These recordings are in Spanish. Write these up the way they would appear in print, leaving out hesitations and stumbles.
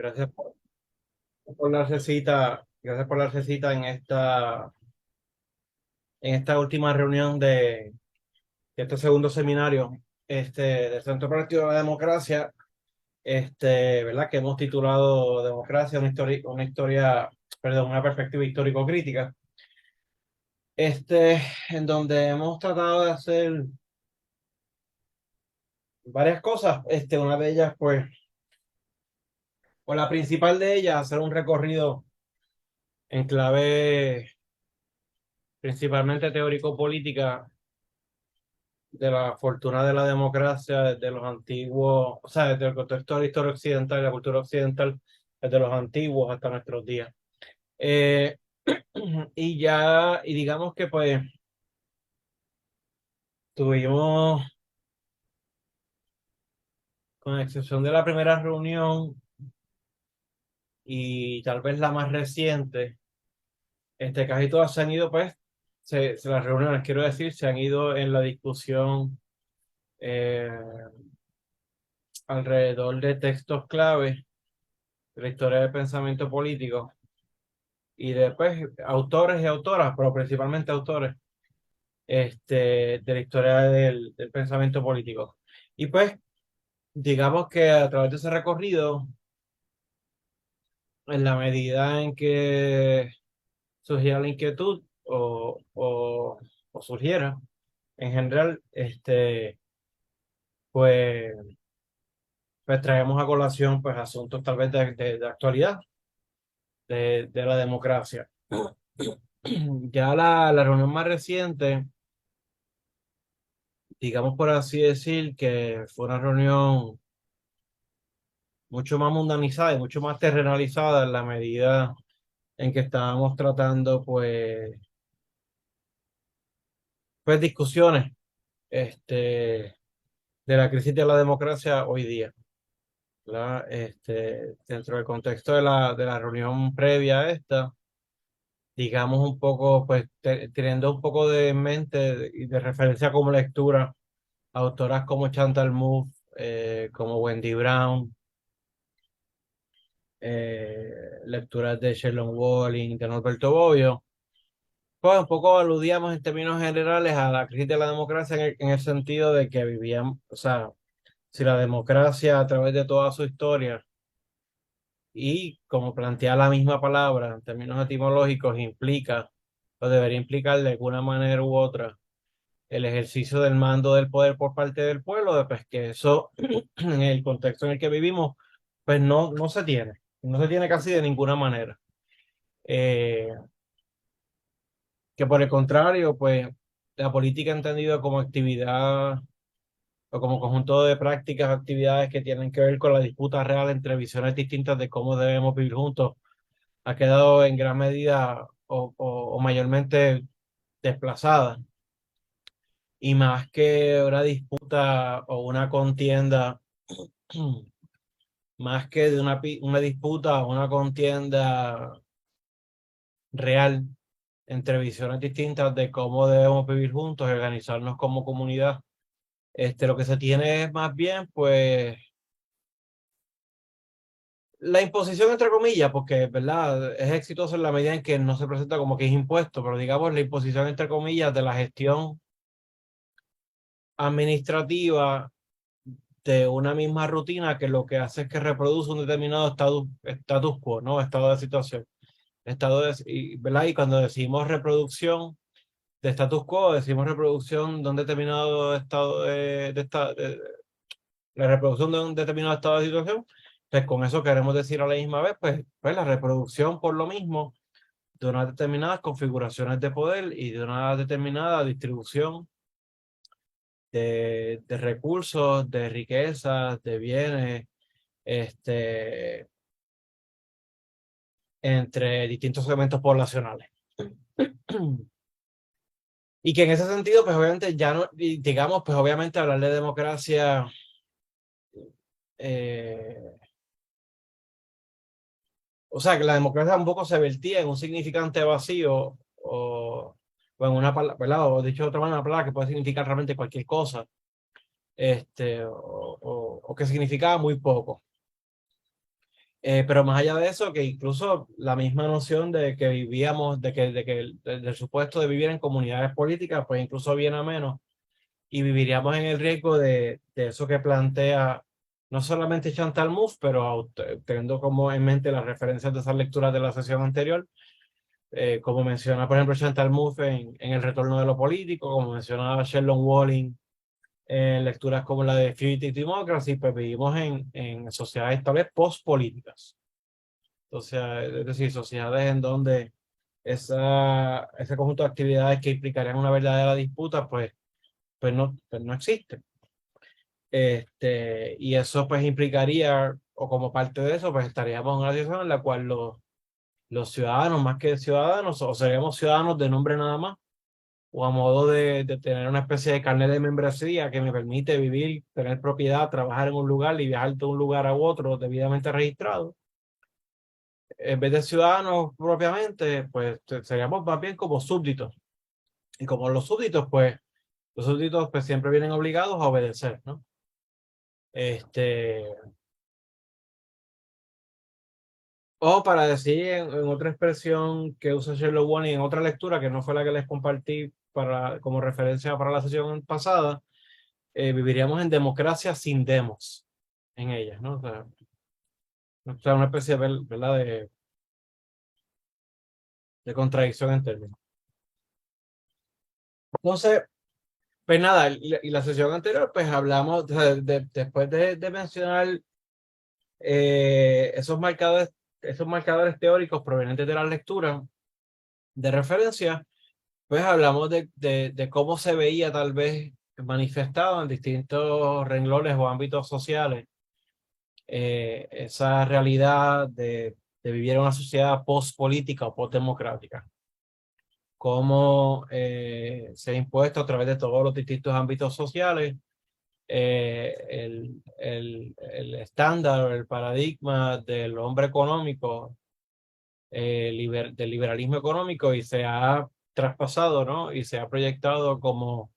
Gracias por darse cita, gracias por darse cita en esta última reunión de este segundo seminario del Centro Partido de la Democracia, ¿verdad? Que hemos titulado Democracia, perdón, una perspectiva histórico-crítica, en donde hemos tratado de hacer varias cosas. Una de ellas, pues, o la principal de ellas, hacer un recorrido en clave principalmente teórico-política de la fortuna de la democracia desde los antiguos, o sea, desde el contexto de la historia occidental y la cultura occidental, desde los antiguos hasta nuestros días. Eh, y digamos que pues tuvimos, con excepción de la primera reunión y tal vez la más reciente, casi todas se han ido, pues, las reuniones, quiero decir, se han ido en la discusión eh, alrededor de textos clave de la historia del pensamiento político y después autores y autoras, pero principalmente autores de la historia del pensamiento político. Y pues, digamos que a través de ese recorrido, en la medida en que surgiera la inquietud o surgiera, en general, pues, pues traemos a colación pues asuntos tal vez de actualidad de la democracia. Ya la reunión más reciente, digamos por así decir, que fue una reunión mucho más mundanizada y mucho más terrenalizada en la medida en que estábamos tratando, pues discusiones, de la crisis de la democracia hoy día, ¿verdad? Dentro del contexto de la reunión previa a esta, digamos un poco, pues teniendo un poco de en mente y de referencia como lectura, autoras como Chantal Mouffe, como Wendy Brown, lecturas de Sherlon Walling, de Norberto Bobbio, pues un poco aludíamos en términos generales a la crisis de la democracia en el sentido de que vivían, o sea, si la democracia a través de toda su historia y como plantea la misma palabra en términos etimológicos implica o debería implicar de alguna manera u otra el ejercicio del mando del poder por parte del pueblo, pues que eso en el contexto en el que vivimos, pues no se tiene, no se tiene casi de ninguna manera. Eh, que por el contrario, pues la política entendida como actividad o como conjunto de prácticas, actividades que tienen que ver con la disputa real entre visiones distintas de cómo debemos vivir juntos, ha quedado en gran medida o mayormente desplazada. Y más que una disputa o una contienda, más que de una disputa o una contienda real entre visiones distintas de cómo debemos vivir juntos y organizarnos como comunidad. Lo que se tiene es más bien, pues, la imposición entre comillas, porque, ¿verdad? Es exitoso en la medida en que no se presenta como que es impuesto, pero digamos la imposición entre comillas de la gestión administrativa de una misma rutina que lo que hace es que reproduce un determinado status quo, ¿no? Estado de situación. ¿Verdad? Y cuando decimos reproducción de status quo, decimos reproducción de un determinado estado la reproducción de un determinado estado de situación, pues con eso queremos decir a la misma vez, pues la reproducción por lo mismo de unas determinadas configuraciones de poder y de una determinada distribución de recursos, de riquezas, de bienes, este, entre distintos segmentos poblacionales. Y que en ese sentido, pues obviamente ya no, digamos, pues obviamente hablar de democracia, eh, o sea, que la democracia un poco se vertía en un significante vacío o en una palabra, ¿verdad? O dicho de otra manera, una palabra que puede significar realmente cualquier cosa, o que significaba muy poco. Pero más allá de eso, que incluso la misma noción de que vivíamos, del supuesto de vivir en comunidades políticas, pues incluso viene a menos y viviríamos en el riesgo de eso que plantea no solamente Chantal Mouffe, pero teniendo como en mente las referencias de esas lecturas de la sesión anterior, como menciona, por ejemplo, Chantal Mouffe en El retorno de lo político, como mencionaba Sherlock Walling en lecturas como la de Fugitive Democracy, pues vivimos en sociedades tal vez post-políticas. O sea, es decir, sociedades en donde ese conjunto de actividades que implicarían una verdadera disputa, pues no existe. Y eso pues implicaría, o como parte de eso, pues estaríamos en una situación en la cual los ciudadanos, más que ciudadanos, o seríamos ciudadanos de nombre nada más, o a modo de tener una especie de carnet de membresía que me permite vivir, tener propiedad, trabajar en un lugar y viajar de un lugar a otro debidamente registrado. En vez de ciudadanos propiamente, pues seríamos más bien como súbditos. Y como los súbditos pues siempre vienen obligados a obedecer, ¿no? Este, o para decir en otra expresión que usa Sherlock Walling en otra lectura, que no fue la que les compartí como referencia para la sesión pasada, viviríamos en democracia sin demos en ellas, ¿no? O sea, una especie de, ¿verdad? De contradicción en términos. Entonces, pues nada, y la sesión anterior, pues hablamos, o sea, después de mencionar esos marcadores teóricos provenientes de la lectura de referencia, pues hablamos de cómo se veía tal vez manifestado en distintos renglones o ámbitos sociales esa realidad de vivir en una sociedad post-política o post-democrática. Cómo se ha impuesto a través de todos los distintos ámbitos sociales el estándar, el paradigma del hombre económico, del liberalismo económico, y se ha traspasado, ¿no? Y se ha proyectado como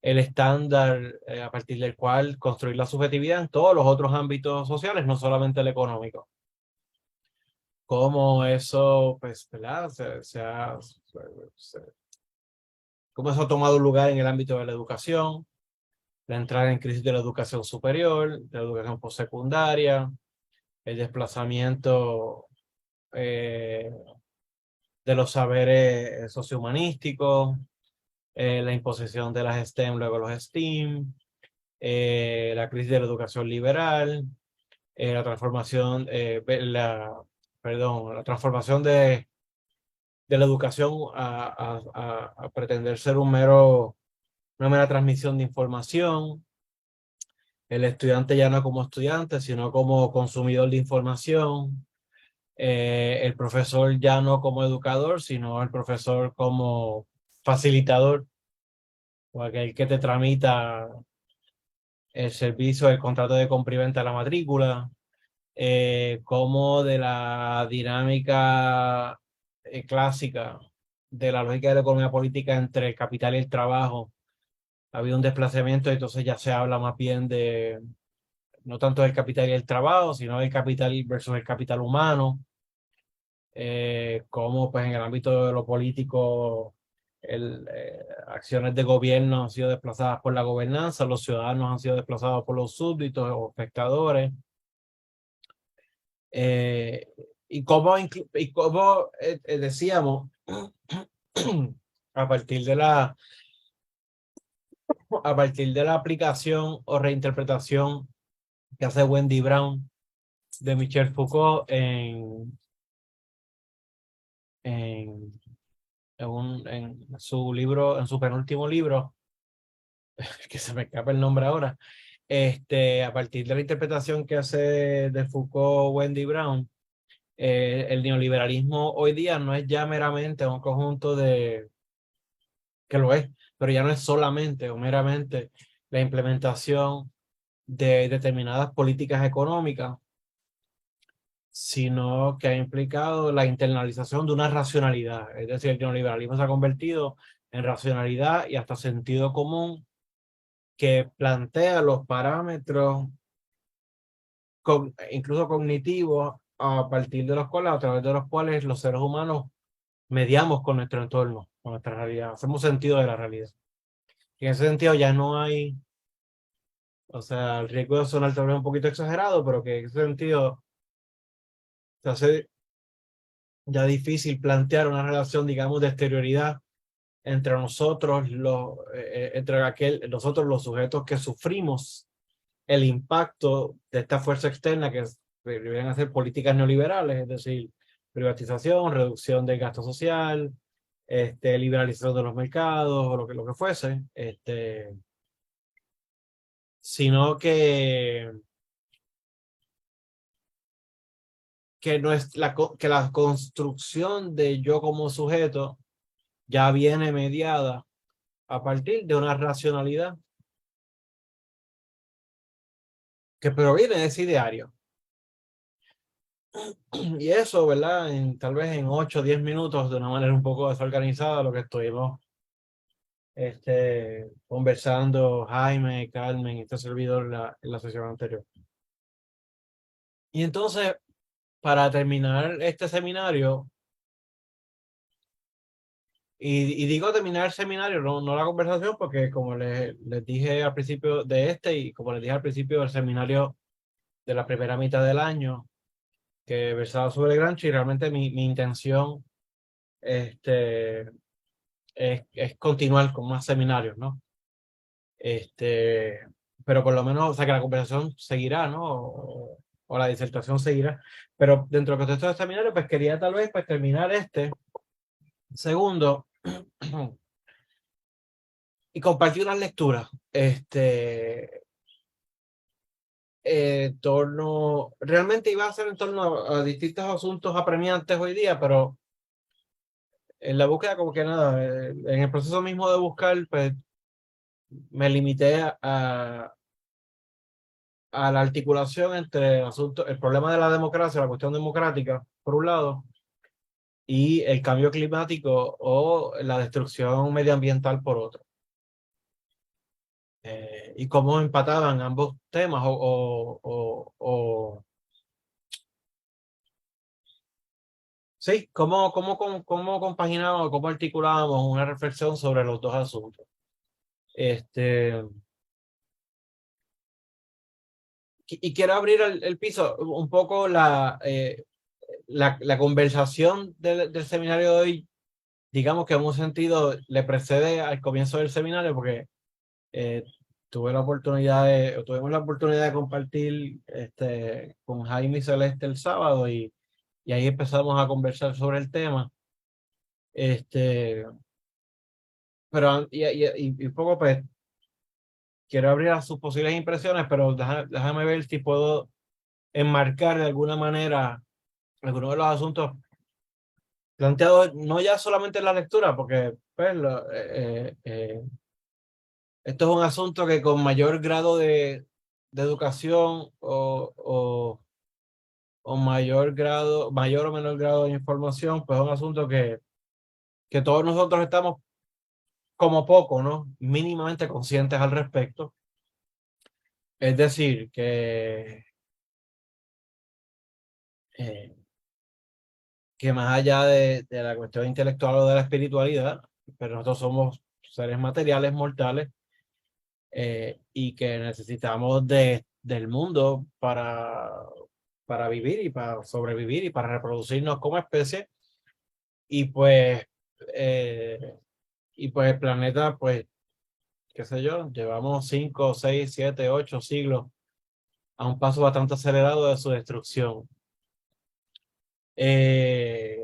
el estándar a partir del cual construir la subjetividad en todos los otros ámbitos sociales, no solamente el económico. Cómo eso, pues, ¿verdad? Cómo eso ha tomado lugar en el ámbito de la educación, la entrada en crisis de la educación superior, de la educación postsecundaria, el desplazamiento eh, de los saberes sociohumanísticos, la imposición de las STEM, luego los STEAM, la crisis de la educación liberal, la transformación, perdón, la transformación de la educación a pretender ser una mera transmisión de información, el estudiante ya no como estudiante, sino como consumidor de información, el profesor ya no como educador, sino el profesor como facilitador o aquel que te tramita el servicio, el contrato de compra y venta de la matrícula, como de la dinámica clásica de la lógica de la economía política entre el capital y el trabajo. Ha habido un desplazamiento, entonces ya se habla más bien de no tanto del capital y el trabajo, sino del capital versus el capital humano, como pues en el ámbito de lo político acciones de gobierno han sido desplazadas por la gobernanza, los ciudadanos han sido desplazados por los súbditos o espectadores. Eh, y cómo decíamos, a partir de a partir de la aplicación o reinterpretación que hace Wendy Brown de Michel Foucault en, en su libro, en su penúltimo libro, que se me escapa el nombre ahora, a partir de la interpretación que hace de Foucault Wendy Brown, el neoliberalismo hoy día no es ya meramente un conjunto que lo es, pero ya no es solamente o meramente la implementación de determinadas políticas económicas, sino que ha implicado la internalización de una racionalidad. Es decir, el neoliberalismo se ha convertido en racionalidad y hasta sentido común que plantea los parámetros incluso cognitivos a partir de los cuales, a través de los cuales los seres humanos mediamos con nuestro entorno, con nuestra realidad, hacemos sentido de la realidad. Y en ese sentido ya no hay, o sea, el riesgo de sonar tal vez un poquito exagerado, pero que en ese sentido se hace ya difícil plantear una relación, digamos, de exterioridad entre nosotros, nosotros los sujetos que sufrimos el impacto de esta fuerza externa que deberían hacer políticas neoliberales, es decir, privatización, reducción del gasto social, liberalización de los mercados o lo que fuese, sino no es que la construcción de yo como sujeto ya viene mediada a partir de una racionalidad que proviene de ese ideario. Y eso, ¿verdad? Tal vez en 8 o 10 minutos, de una manera un poco desorganizada, lo que estuvimos conversando Jaime, Carmen y este servidor en la sesión anterior. Y entonces, para terminar este seminario, y digo terminar el seminario, no la conversación, porque como les dije al principio de y como les dije al principio del seminario de la primera mitad del año, que versaba sobre Gramsci, realmente mi intención es continuar con más seminarios, ¿no? Pero por lo menos, o sea, que la conversación seguirá, ¿no? O la disertación seguirá. Pero dentro del contexto del seminario, pues quería tal vez pues terminar segundo y compartir unas lecturas. Realmente iba a ser en torno a distintos asuntos apremiantes hoy día, pero en la búsqueda como que nada, en el proceso mismo de buscar, pues me limité a la articulación entre el problema de la democracia, la cuestión democrática, por un lado, y el cambio climático o la destrucción medioambiental por otro. Y cómo empataban ambos temas sí, cómo compaginábamos, cómo articulábamos una reflexión sobre los dos asuntos. Y quiero abrir el piso un poco la conversación del seminario de hoy, digamos que en un sentido le precede al comienzo del seminario, porque eh, tuvimos la oportunidad de compartir con Jaime y Celeste el sábado y ahí empezamos a conversar sobre el tema. Pero y un poco pues quiero abrir a sus posibles impresiones, pero déjame ver si puedo enmarcar de alguna manera algunos de los asuntos planteados, no ya solamente en la lectura, porque pues, esto es un asunto que con mayor grado de educación o mayor o menor grado de información, pues es un asunto que todos nosotros estamos como poco, ¿no? Mínimamente conscientes al respecto. Es decir, eh, que más allá de la cuestión intelectual o de la espiritualidad, pero nosotros somos seres materiales, mortales, y que necesitamos del mundo para vivir y para sobrevivir y para reproducirnos como especie. Y pues, eh, el planeta, pues, qué sé yo, llevamos 5, 6, 7, 8 siglos a un paso bastante acelerado de su destrucción. Eh,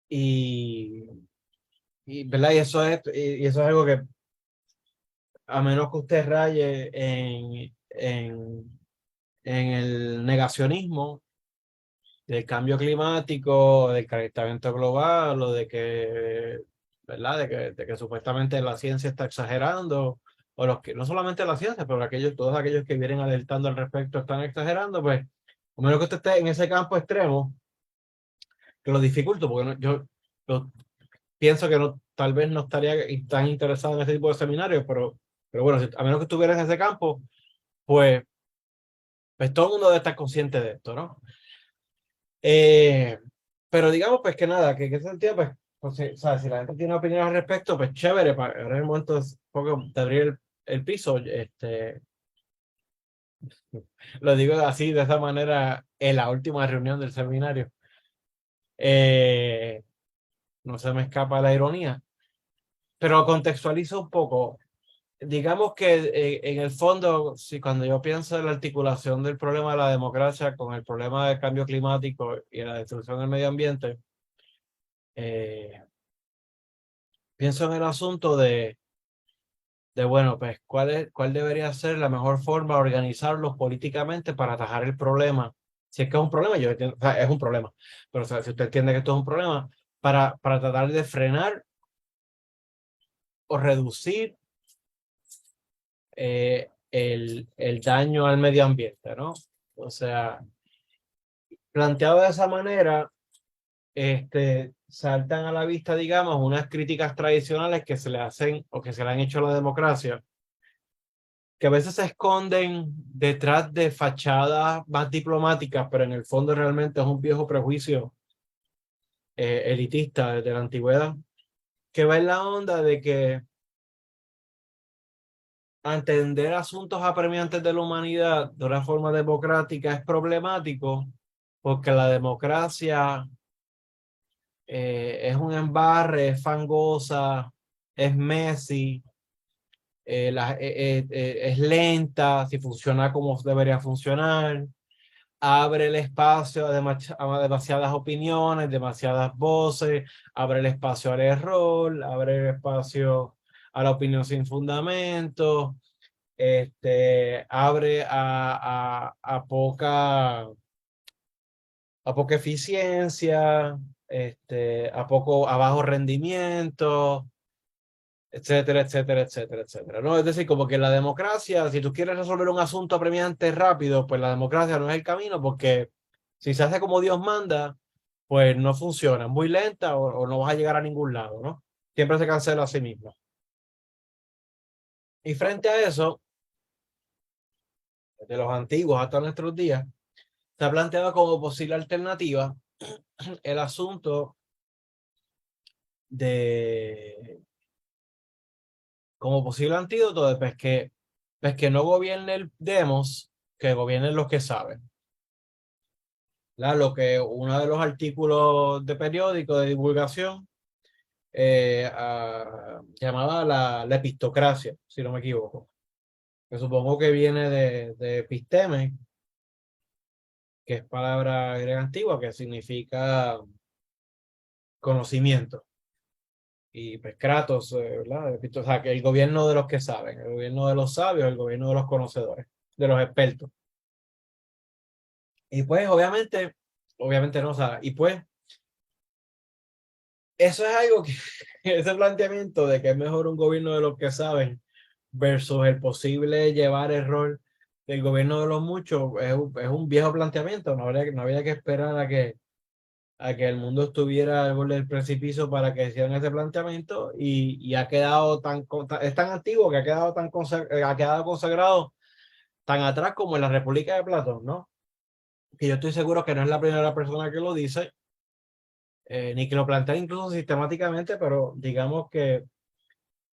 y, ¿verdad? Y eso es algo que, a menos que usted raye en el negacionismo del cambio climático, del calentamiento global, o ¿verdad? De que supuestamente la ciencia está exagerando, o los que, no solamente la ciencia, pero todos aquellos que vienen alertando al respecto están exagerando, pues, a menos que usted esté en ese campo extremo, que lo dificulto, porque yo pienso que tal vez no estaría tan interesado en ese tipo de seminarios, pero bueno, a menos que estuviera en ese campo, pues Pues todo el mundo debe estar consciente de esto, ¿no? Eh, pero digamos, pues que nada, que en ese sentido, pues, o sea, si la gente tiene opinión al respecto, pues chévere, ahora es el momento un poco de abrir el piso. Lo digo así, de esa manera, en la última reunión del seminario. Eh, no se me escapa la ironía, pero contextualizo un poco. Digamos que en el fondo, si cuando yo pienso en la articulación del problema de la democracia con el problema del cambio climático y la destrucción del medio ambiente, eh, pienso en el asunto bueno, pues, cuál debería ser la mejor forma de organizarlos políticamente para atajar el problema. Si es que es un problema, yo entiendo, o sea, es un problema, pero o sea, si usted entiende que esto es un problema, para tratar de frenar o reducir el daño al medio ambiente, ¿no? O sea, planteado de esa manera, saltan a la vista, digamos, unas críticas tradicionales que se le hacen o que se le han hecho a la democracia, que a veces se esconden detrás de fachadas más diplomáticas, pero en el fondo realmente es un viejo prejuicio elitista desde la antigüedad, que va en la onda de que atender asuntos apremiantes de la humanidad de una forma democrática es problemático, porque la democracia es un embarre, es fangosa, es messy, es lenta, si funciona como debería funcionar, abre el espacio a demasiadas opiniones, demasiadas voces, abre el espacio al error, abre el espacio a la opinión sin fundamento, abre a poca eficiencia, a bajo rendimiento, etcétera, etcétera, etcétera, etcétera, ¿no? Es decir, como que la democracia, si tú quieres resolver un asunto apremiante rápido, pues la democracia no es el camino, porque si se hace como Dios manda, pues no funciona, es muy lenta o no vas a llegar a ningún lado, ¿no? Siempre se cancela a sí mismo. Y frente a eso, de los antiguos hasta nuestros días, se ha planteado como posible alternativa el asunto de, como posible antídoto de pues que no gobierne el demos, que gobiernen los que saben. Lo que uno de los artículos de periódico de divulgación llamaba la epistocracia, si no me equivoco, que supongo que viene de episteme, que es palabra griega antigua, que significa conocimiento, y pues kratos, ¿verdad? O sea, que el gobierno de los que saben, el gobierno de los sabios, el gobierno de los conocedores, de los expertos. Y pues obviamente no, o sea, y pues eso es algo que, ese planteamiento de que es mejor un gobierno de los que saben versus el posible llevar error del gobierno de los muchos, es un viejo planteamiento, no habría que esperar a que el mundo estuviera al borde del precipicio para que hicieran ese planteamiento y ha quedado es tan antiguo que ha quedado ha quedado consagrado tan atrás como en la República de Platón, ¿no? Que yo estoy seguro que no es la primera persona que lo dice, ni que lo plantea incluso sistemáticamente, pero digamos que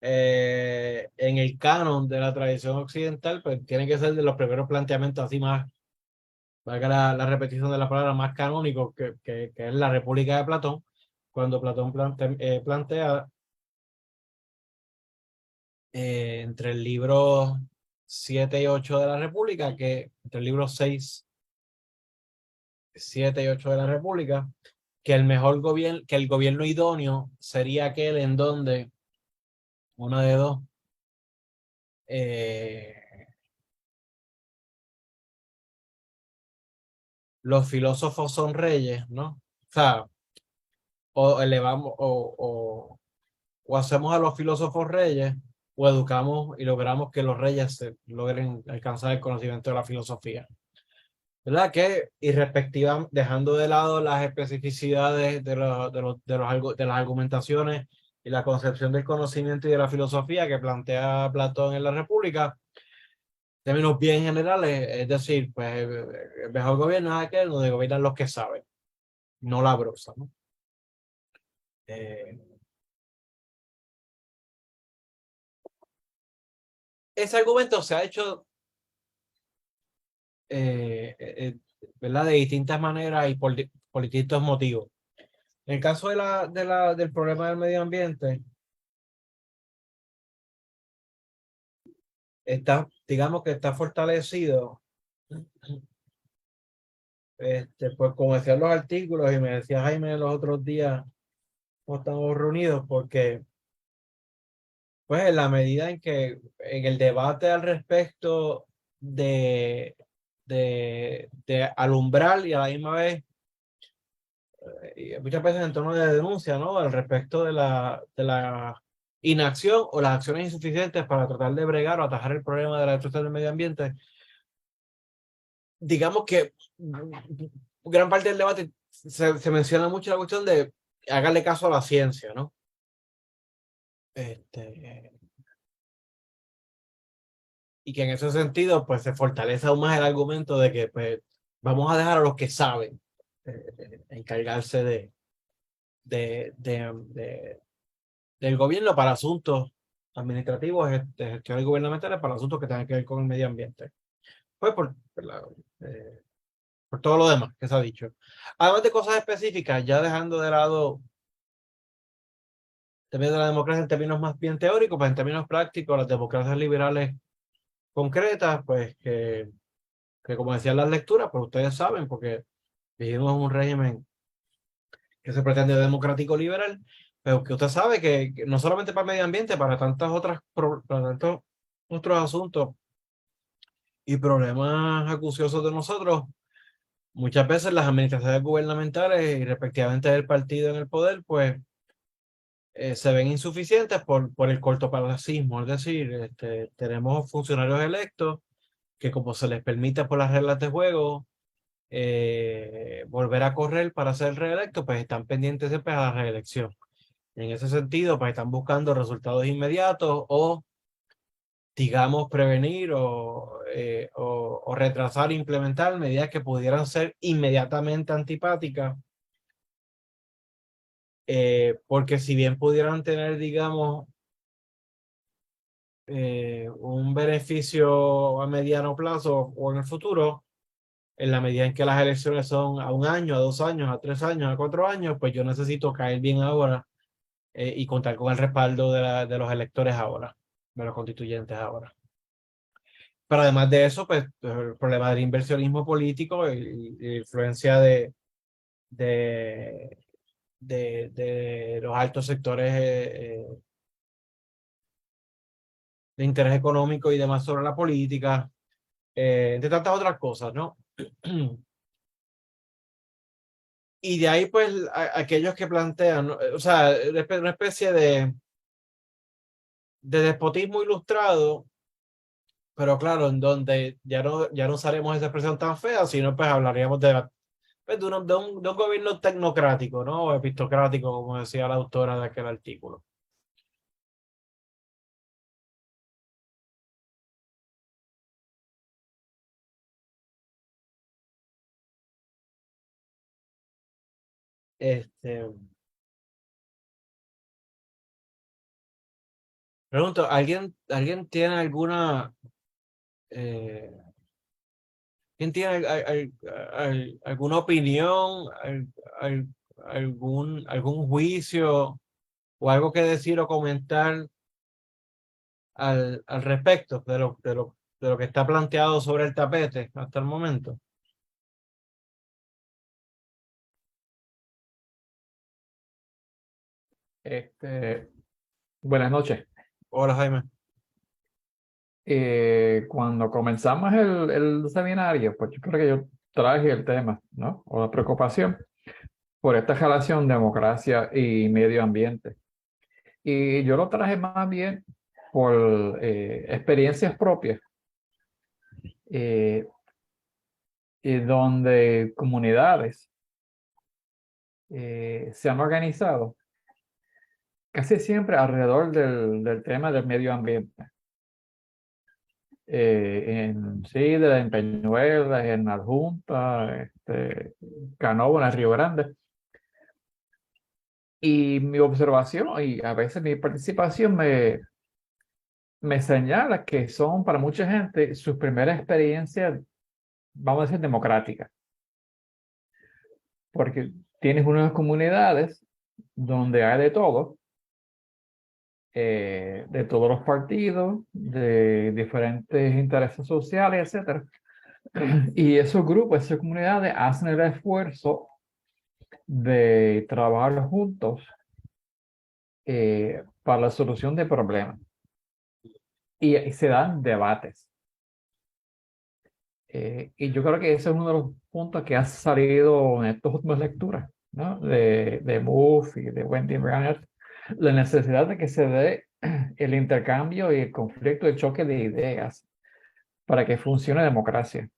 en el canon de la tradición occidental, pues tiene que ser de los primeros planteamientos así más, valga la repetición de la palabra, más canónico que es la República de Platón, cuando Platón plantea entre el libro 7 y 8 de la República, entre el libro 6, 7 y 8 de la República, que el mejor gobierno, que el gobierno idóneo sería aquel en donde una de dos, eh, los filósofos son reyes, ¿no? O sea, o elevamos o hacemos a los filósofos reyes o educamos y logramos que los reyes logren alcanzar el conocimiento de la filosofía. ¿Verdad? Que irrespectiva, dejando de lado las especificidades de las argumentaciones y la concepción del conocimiento y de la filosofía que plantea Platón en la República, términos bien generales, es decir, pues el mejor gobierno es aquel donde gobiernan los que saben, no la brosa, ¿no? Eh, Ese argumento se ha hecho, ¿verdad? De distintas maneras y por distintos motivos. En el caso del problema del medio ambiente, está, digamos que está fortalecido, pues como decían los artículos y me decía Jaime los otros días, cuando estamos reunidos, porque pues en la medida en que en el debate al respecto de, de alumbrar y a la misma vez, y muchas veces en tono de denuncia, ¿no? Al respecto de la inacción o las acciones insuficientes para tratar de bregar o atajar el problema de la destrucción del medio ambiente, digamos que gran parte del debate se menciona mucho la cuestión de hacerle caso a la ciencia, ¿no? Este, y que en ese sentido, pues se fortalece aún más el argumento de que pues, vamos a dejar a los que saben encargarse de, del gobierno para asuntos administrativos, de gestiones gubernamentales, para asuntos que tengan que ver con el medio ambiente. Pues eh, por todo lo demás que se ha dicho. Además de cosas específicas, ya dejando de lado también de la democracia en términos más bien teóricos, pues en términos prácticos, las democracias liberales concretas, pues que como decían las lecturas, pues ustedes saben, porque vivimos en un régimen que se pretende democrático liberal, pero que usted sabe que no solamente para el medio ambiente, para tantas otras, para tantos otros asuntos y problemas acuciosos de nosotros, muchas veces las administraciones gubernamentales y respectivamente del partido en el poder, pues se ven insuficientes por el cortoplacismo, es decir, tenemos funcionarios electos que como se les permite por las reglas de juego, volver a correr para ser reelectos, pues están pendientes siempre a la reelección. En ese sentido, pues están buscando resultados inmediatos o, digamos, prevenir o retrasar, implementar medidas que pudieran ser inmediatamente antipáticas, porque si bien pudieran tener, digamos, un beneficio a mediano plazo o en el futuro, en la medida en que las elecciones son a un año, a 2 años, a 3 años, a 4 años, pues yo necesito caer bien ahora y contar con el respaldo de los electores ahora, de los constituyentes ahora. Pero además de eso, pues el problema del inversionismo político y influencia de, de los altos sectores de interés económico y demás sobre la política, entre tantas otras cosas, ¿no? Y de ahí, pues, aquellos que plantean, ¿no? O sea, una especie de despotismo ilustrado, pero claro, en donde ya no usaremos esa expresión tan fea, sino pues hablaríamos pues, de un gobierno tecnocrático, ¿no? O epistocrático, como decía la autora de aquel artículo. Este, pregunto, ¿alguien tiene eh, ¿quién tiene alguna opinión, al- algún juicio o algo que decir o comentar al respecto de lo que está planteado sobre el tapete hasta el momento? Este, Buenas noches. Hola, Jaime. Cuando comenzamos el seminario, pues yo creo que yo traje el tema, ¿no? O la preocupación por esta relación democracia y medio ambiente. Y yo lo traje más bien por experiencias propias, eh, y donde comunidades se han organizado casi siempre alrededor del tema del medio ambiente. en Sidra, en Peñuelas, en Adjunta, Canóvana, Río Grande. Y mi observación y a veces mi participación me señala que son para mucha gente sus primeras experiencias, vamos a decir, democráticas, porque tienes unas comunidades donde hay de todos los partidos, de diferentes intereses sociales, etcétera. Y esos grupos, esas comunidades hacen el esfuerzo de trabajar juntos para la solución de problemas. Y se dan debates. Y yo creo que ese es uno de los puntos que ha salido en estas últimas lecturas, ¿no? De Moore y de Wendy Brannett, la necesidad de que se dé el intercambio y el conflicto, el choque de ideas para que funcione la democracia.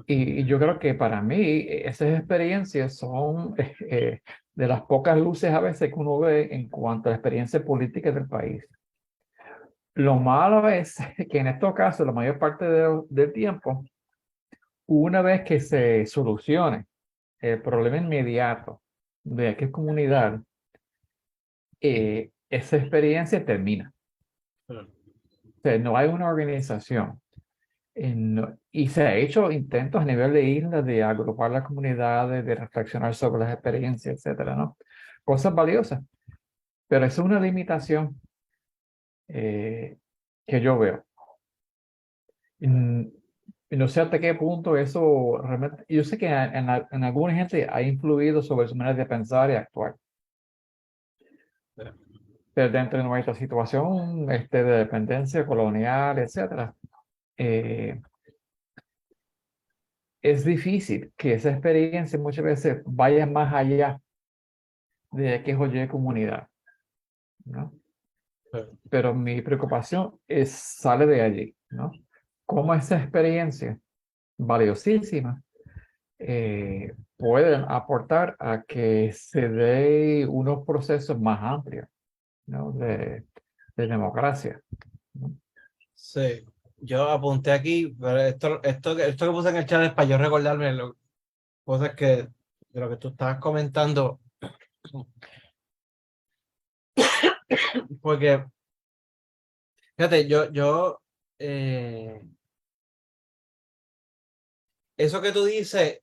Y yo creo que para mí esas experiencias son de las pocas luces a veces que uno ve en cuanto a la experiencia política del país. Lo malo es que en estos casos, la mayor parte del tiempo, una vez que se solucione el problema inmediato de aquella comunidad, esa experiencia termina. O sea, no hay una organización. Y se ha hecho intentos a nivel de isla de agrupar las comunidades, de reflexionar sobre las experiencias, etcétera, ¿no? Cosas valiosas. Pero es una limitación que yo veo. Y no sé hasta qué punto eso realmente, yo sé que en alguna gente ha influido sobre su manera de pensar y actuar, pero dentro de nuestra situación de dependencia colonial, etcétera, eh, es difícil que esa experiencia muchas veces vaya más allá de que oye comunidad, ¿no? Pero mi preocupación sale de allí, ¿no? Cómo esa experiencia valiosísima pueden aportar a que se dé unos procesos más amplios, ¿no? de democracia, ¿no? Sí, yo apunté aquí, pero esto que puse en el chat es para yo recordarme cosas de lo que tú estabas comentando, porque, fíjate, eso que tú dices,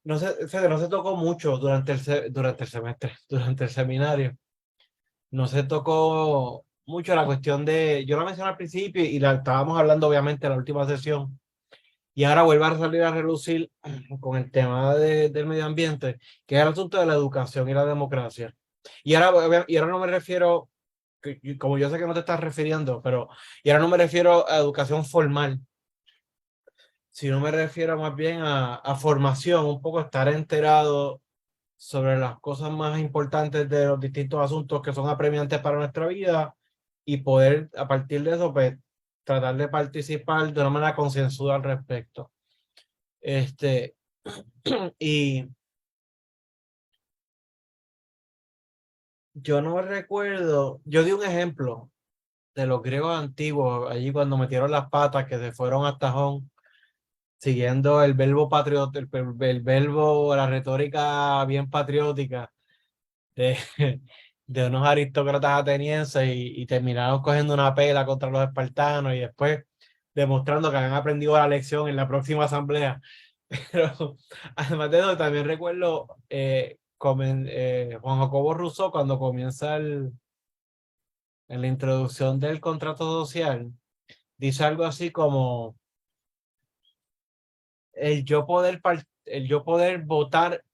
no sé, fíjate, no se tocó mucho durante el semestre, durante el seminario, no se tocó mucho la cuestión yo la mencioné al principio y la estábamos hablando obviamente en la última sesión. Y ahora vuelve a salir a relucir con el tema del medio ambiente, que es el asunto de la educación y la democracia. Y ahora no me refiero, como yo sé que no te estás refiriendo, y ahora no me refiero a educación formal, sino me refiero más bien a formación, un poco estar enterado sobre las cosas más importantes de los distintos asuntos que son apremiantes para nuestra vida y poder, a partir de eso, pues, tratar de participar de una manera concienzuda al respecto. Y yo no recuerdo, yo di un ejemplo de los griegos antiguos, allí cuando metieron las patas que se fueron a Tajón, siguiendo el verbo patriota, el verbo, la retórica bien patriótica de, de unos aristócratas atenienses y terminaron cogiendo una pela contra los espartanos y después demostrando que habían aprendido la lección en la próxima asamblea. Pero además de eso, también recuerdo Juan Jacobo Rousseau cuando comienza en la introducción del contrato social, dice algo así como el yo poder votar,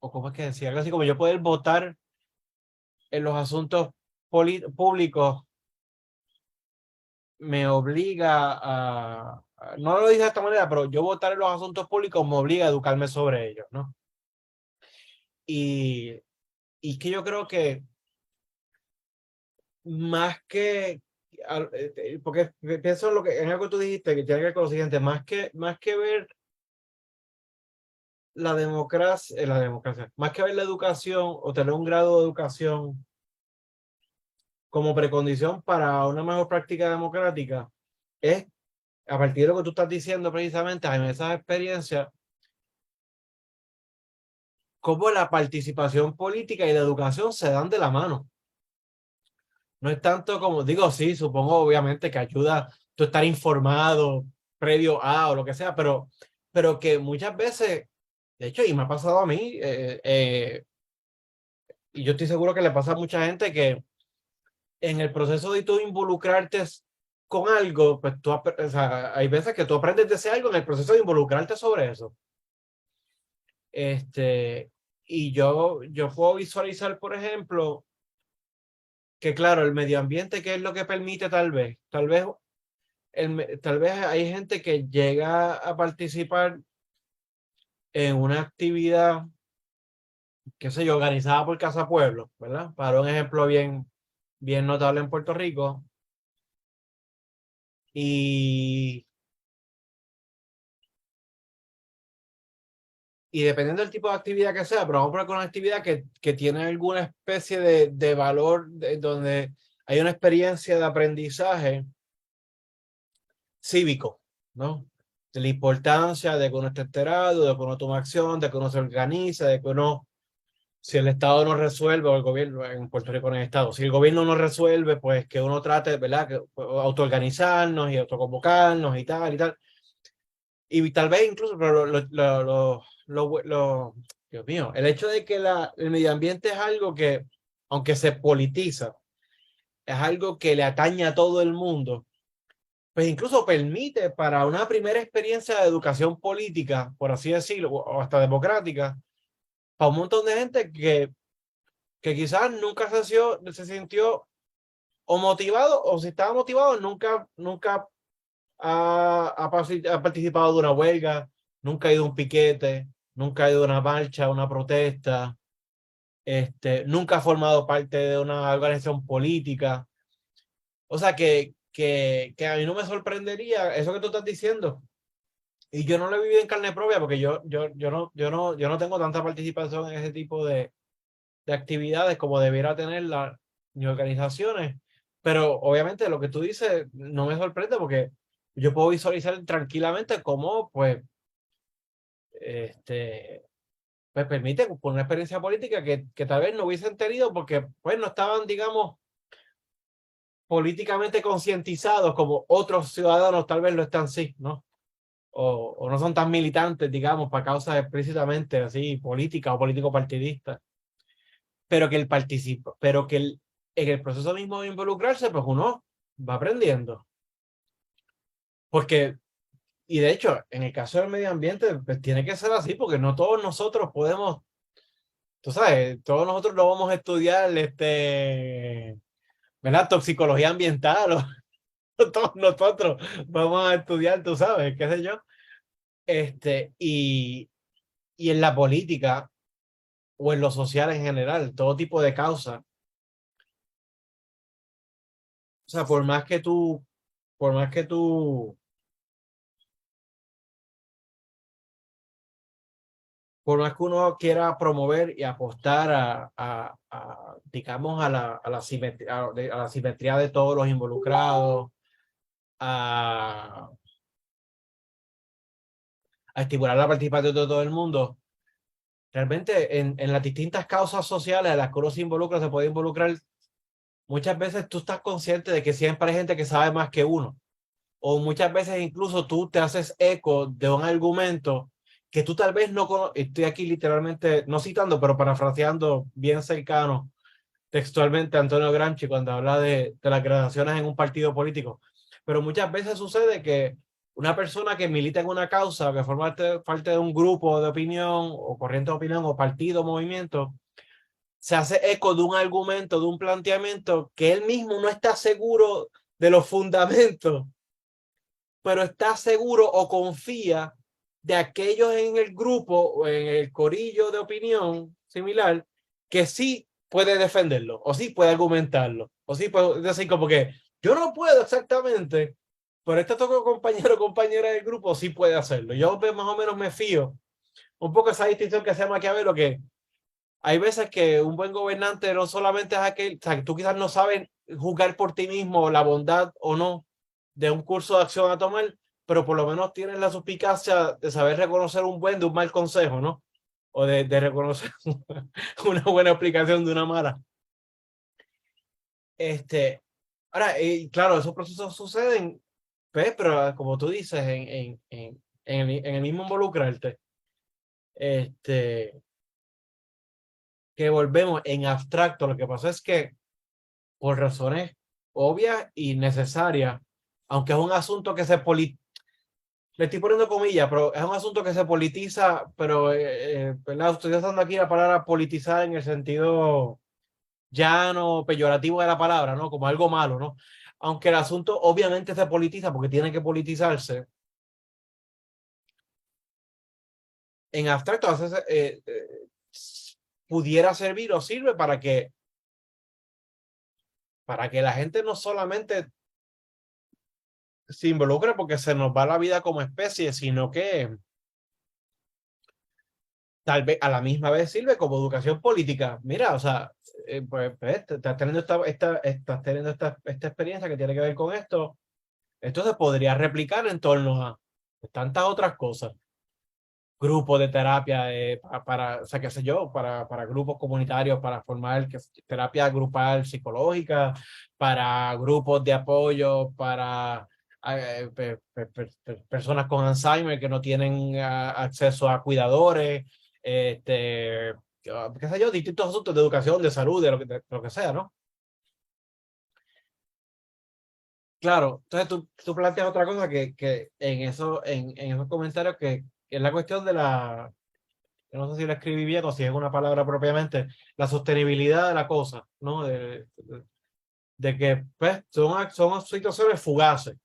o como es que decía, algo así como yo poder votar en los asuntos públicos me obliga no lo dice de esta manera, pero yo votar en los asuntos públicos me obliga a educarme sobre ellos, ¿no? Y, y que yo creo que más que, porque pienso en en algo que tú dijiste que tiene que ver con lo siguiente, más que ver la democracia, más que ver la educación o tener un grado de educación como precondición para una mejor práctica democrática, es, a partir de lo que tú estás diciendo precisamente, en esas experiencias, cómo la participación política y la educación se dan de la mano. No es tanto como, digo, sí, supongo obviamente que ayuda tú estar informado previo a o lo que sea, pero que muchas veces, de hecho, y me ha pasado a mí, y yo estoy seguro que le pasa a mucha gente que en el proceso de tú involucrarte con algo, pues tú, o sea, hay veces que tú aprendes de ese algo en el proceso de involucrarte sobre eso. Este, y yo puedo visualizar, por ejemplo, que claro, el medio ambiente, ¿qué es lo que permite tal vez tal vez hay gente que llega a participar en una actividad, qué sé yo, organizada por Casa Pueblo, ¿verdad? Para un ejemplo bien notable en Puerto Rico. Y, y dependiendo del tipo de actividad que sea, pero vamos a poner con una actividad que tiene alguna especie de valor, donde hay una experiencia de aprendizaje cívico, ¿no? De la importancia de que uno esté enterado, de que uno tome acción, de que uno se organiza, de que uno, si el Estado no resuelve, o el gobierno, en Puerto Rico no hay Estado, si el gobierno no resuelve, pues que uno trate, ¿verdad? Que autoorganizarnos y autoconvocarnos y tal y tal. Y tal vez incluso, pero Dios mío, el hecho de que el medio ambiente es algo que, aunque se politiza, es algo que le atañe a todo el mundo, pues incluso permite para una primera experiencia de educación política, por así decirlo, o hasta democrática, para un montón de gente que quizás nunca se sintió o motivado, o si estaba motivado, nunca ha participado de una huelga, nunca ha ido a un piquete, nunca ha ido a una marcha, una protesta, nunca ha formado parte de una organización política. O sea que a mí no me sorprendería eso que tú estás diciendo. Y yo no lo he vivido en carne propia porque yo no tengo tanta participación en ese tipo de actividades como debiera tener mis organizaciones. Pero obviamente lo que tú dices no me sorprende porque yo puedo visualizar tranquilamente cómo este, pues permite por una experiencia política que tal vez no hubiesen tenido porque pues no estaban, digamos, políticamente concientizados como otros ciudadanos tal vez lo están, sí, ¿no? O no son tan militantes, digamos, para causas explícitamente así políticas o político-partidistas, pero que en el proceso mismo de involucrarse, pues uno va aprendiendo. Porque, y de hecho, en el caso del medio ambiente, pues tiene que ser así, porque no todos nosotros podemos, tú sabes, todos nosotros no vamos a estudiar, ¿verdad? Toxicología ambiental, o todos nosotros vamos a estudiar, tú sabes, qué sé yo. Y en la política o en lo social en general, todo tipo de causa. O sea, por más que tú, por más que uno quiera promover y apostar digamos, a la simetría de todos los involucrados, a, a estimular la participación de todo el mundo, realmente en las distintas causas sociales a las que uno se involucra, se puede involucrar, muchas veces tú estás consciente de que siempre hay gente que sabe más que uno. O muchas veces incluso tú te haces eco de un argumento que tú tal vez no estoy aquí literalmente, no citando, pero parafraseando bien cercano textualmente a Antonio Gramsci cuando habla de las gradaciones en un partido político. Pero muchas veces sucede que una persona que milita en una causa, que forma parte de un grupo de opinión o corriente de opinión o partido, movimiento, se hace eco de un argumento, de un planteamiento que él mismo no está seguro de los fundamentos, pero está seguro o confía de aquellos en el grupo o en el corillo de opinión similar que sí puede defenderlo o sí puede argumentarlo o sí puede decir como que yo no puedo exactamente, pero este otro compañero o compañera del grupo sí puede hacerlo. Yo más o menos me fío un poco esa distinción que hace Maquiavelo, que hay veces que un buen gobernante no solamente es aquel, o sea, tú quizás no sabes juzgar por ti mismo la bondad o no de un curso de acción a tomar, pero por lo menos tienes la suspicacia de saber reconocer un buen de un mal consejo, ¿no? O de reconocer una buena aplicación de una mala. Ahora, claro, esos procesos suceden, pues, pero como tú dices, en el mismo involucrarte, este, que volvemos en abstracto. Lo que pasa es que por razones obvias y necesarias, aunque es un asunto que le estoy poniendo comillas, pero es un asunto que se politiza, pero ¿verdad? Estoy usando aquí la palabra politizar en el sentido llano, peyorativo de la palabra, ¿no? Como algo malo, ¿no? Aunque el asunto obviamente se politiza porque tiene que politizarse, en abstracto a veces pudiera servir o sirve para que la gente no solamente se involucre porque se nos va la vida como especie, sino que tal vez a la misma vez sirve como educación política. Mira, o sea, pues, estás teniendo estás teniendo esta experiencia que tiene que ver con esto. Esto se podría replicar en torno a tantas otras cosas. Grupos de terapia o sea, qué sé yo, para grupos comunitarios, para formar terapia grupal psicológica, para grupos de apoyo, para personas con Alzheimer que no tienen acceso a cuidadores, qué sé yo, distintos asuntos de educación, de salud, de lo que sea, ¿no? Claro, entonces tú planteas otra cosa que en esos comentarios que es la cuestión de yo no sé si la escribí bien o si es una palabra propiamente, la sostenibilidad de la cosa, ¿no? De que pues, son situaciones fugaces.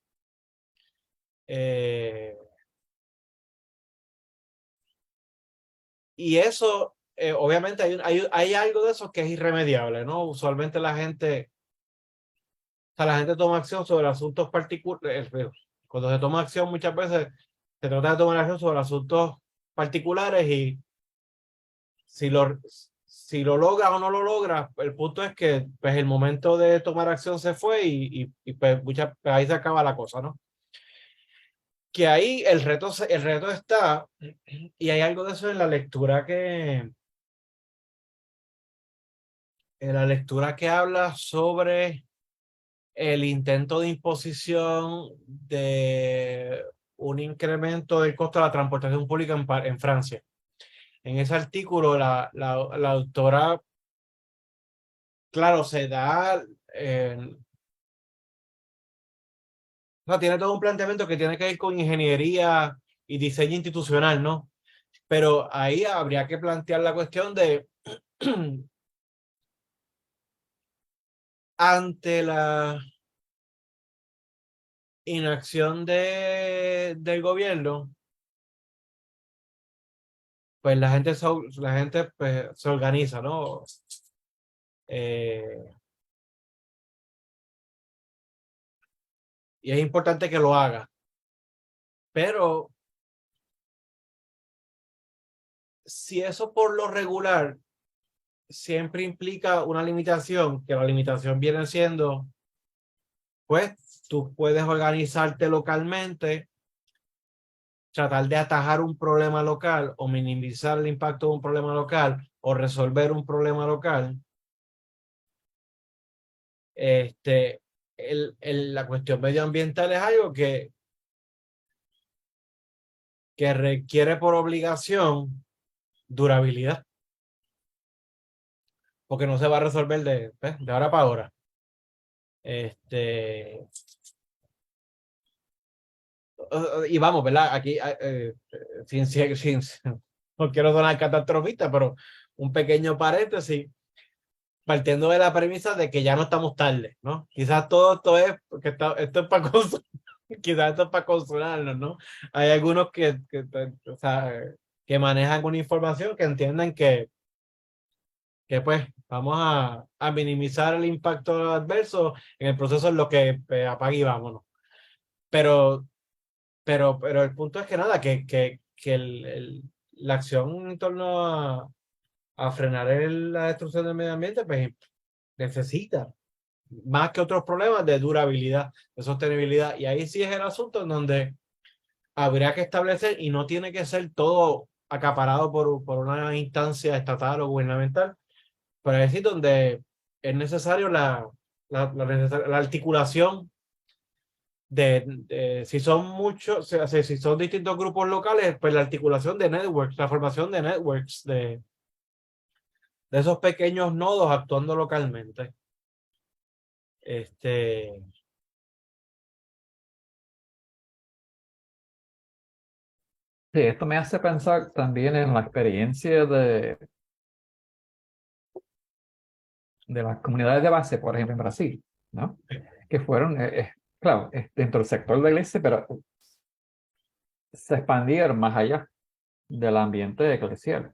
Eh, y eso, obviamente, hay algo de eso que es irremediable, ¿no? Usualmente o sea, la gente toma acción sobre asuntos particulares. Cuando se toma acción, muchas veces se trata de tomar acción sobre asuntos particulares y si lo, si lo logra o no lo logra, el punto es que pues, el momento de tomar acción se fue pues, pues, ahí se acaba la cosa, ¿no? Que ahí el reto está, y hay algo de eso en la lectura que habla sobre el intento de imposición de un incremento del costo de la transportación pública en Francia. En ese artículo, la autora, claro, se da, o sea, tiene todo un planteamiento que tiene que ver con ingeniería y diseño institucional, ¿no? Pero ahí habría que plantear la cuestión de, ante la inacción del gobierno, pues la gente pues, se organiza, ¿no? Eh, y es importante que lo haga. Pero si eso por lo regular siempre implica una limitación, que la limitación viene siendo, pues tú puedes organizarte localmente, tratar de atajar un problema local o minimizar el impacto de un problema local o resolver un problema local. Este, la cuestión medioambiental es algo que requiere por obligación durabilidad, porque no se va a resolver de ahora para ahora. Este, y vamos, ¿verdad? Aquí, no quiero sonar catastrofista, pero un pequeño paréntesis, partiendo de la premisa de que ya no estamos tarde, ¿no? Quizás todo esto es, porque esto es para quizás esto es para consolarnos, ¿no? Hay algunos o sea, que manejan una información que entienden que pues vamos a minimizar el impacto adverso en el proceso en lo que apague y vámonos. Pero pero el punto es que nada, que la acción en torno a frenar la destrucción del medio ambiente, pues necesita más que otros problemas de durabilidad, de sostenibilidad. Y ahí sí es el asunto en donde habría que establecer, y no tiene que ser todo acaparado por una instancia estatal o gubernamental, pero es decir, donde es necesario la articulación si son muchos, o sea, si son distintos grupos locales, pues la articulación de networks, la formación de networks de esos pequeños nodos actuando localmente. Este, Sí, esto me hace pensar también en la experiencia de las comunidades de base, por ejemplo, en Brasil, ¿no? Que fueron, claro, dentro del sector de la iglesia, pero se expandieron más allá del ambiente eclesial.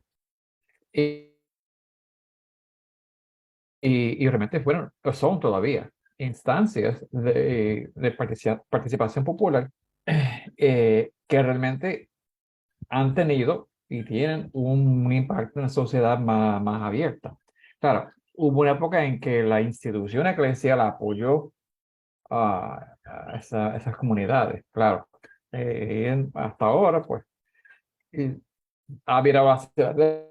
Y, y realmente fueron, pues son todavía instancias de participación popular que realmente han tenido y tienen un impacto en la sociedad más abierta. Claro, hubo una época en que la institución eclesial apoyó a esas comunidades, claro. Hasta ahora, pues, y ha habido bastante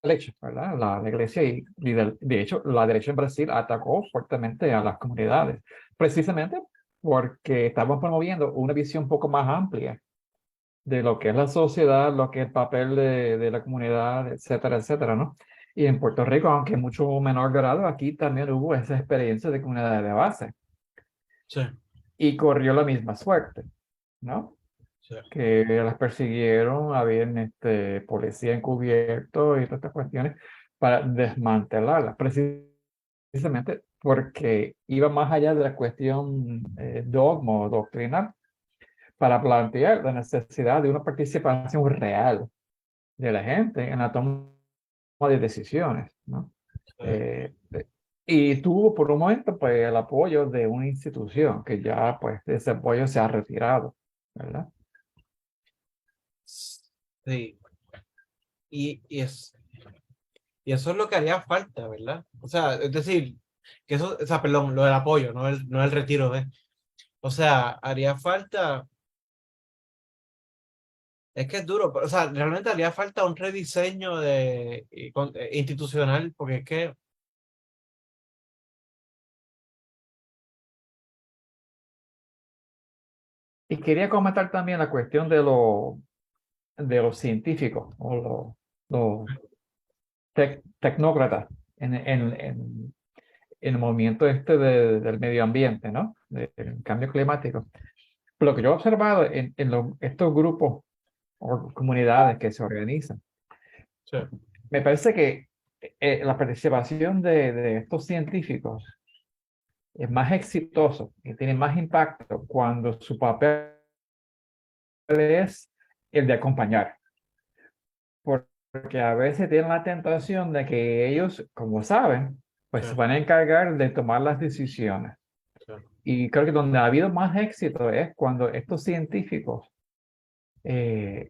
derecha, ¿verdad? La iglesia y de hecho la derecha en Brasil atacó fuertemente a las comunidades, precisamente porque estaban promoviendo una visión un poco más amplia de lo que es la sociedad, lo que es el papel de la comunidad, etcétera, etcétera, ¿no? Y en Puerto Rico, aunque en mucho menor grado, aquí también hubo esa experiencia de comunidades de base sí, y corrió la misma suerte, ¿no? sí. Que las persiguieron, habían policía encubierto y todas estas cuestiones para desmantelarlas, precisamente porque iba más allá de la cuestión dogma o doctrinal para plantear la necesidad de una participación real de la gente en la toma de decisiones, ¿no? Sí. Eh, y tuvo por un momento pues el apoyo de una institución que ya pues ese apoyo se ha retirado, ¿verdad? Sí. Y eso es lo que haría falta, ¿verdad? O sea, es decir, que eso, o sea, perdón, lo del apoyo, no el retiro de. O sea, haría falta, es que es duro, pero, o sea, realmente haría falta un rediseño institucional, porque es que, Y quería comentar también la cuestión de los científicos o los tecnócratas en el movimiento del medio ambiente, ¿no? Del cambio climático. Lo que yo he observado estos grupos o comunidades que se organizan, sí, me parece que la participación de estos científicos es más exitoso y tiene más impacto cuando su papel es el de acompañar. Porque a veces tienen la tentación de que ellos, como saben, pues sí, se van a encargar de tomar las decisiones. sí, Y creo que donde ha habido más éxito es cuando estos científicos, eh,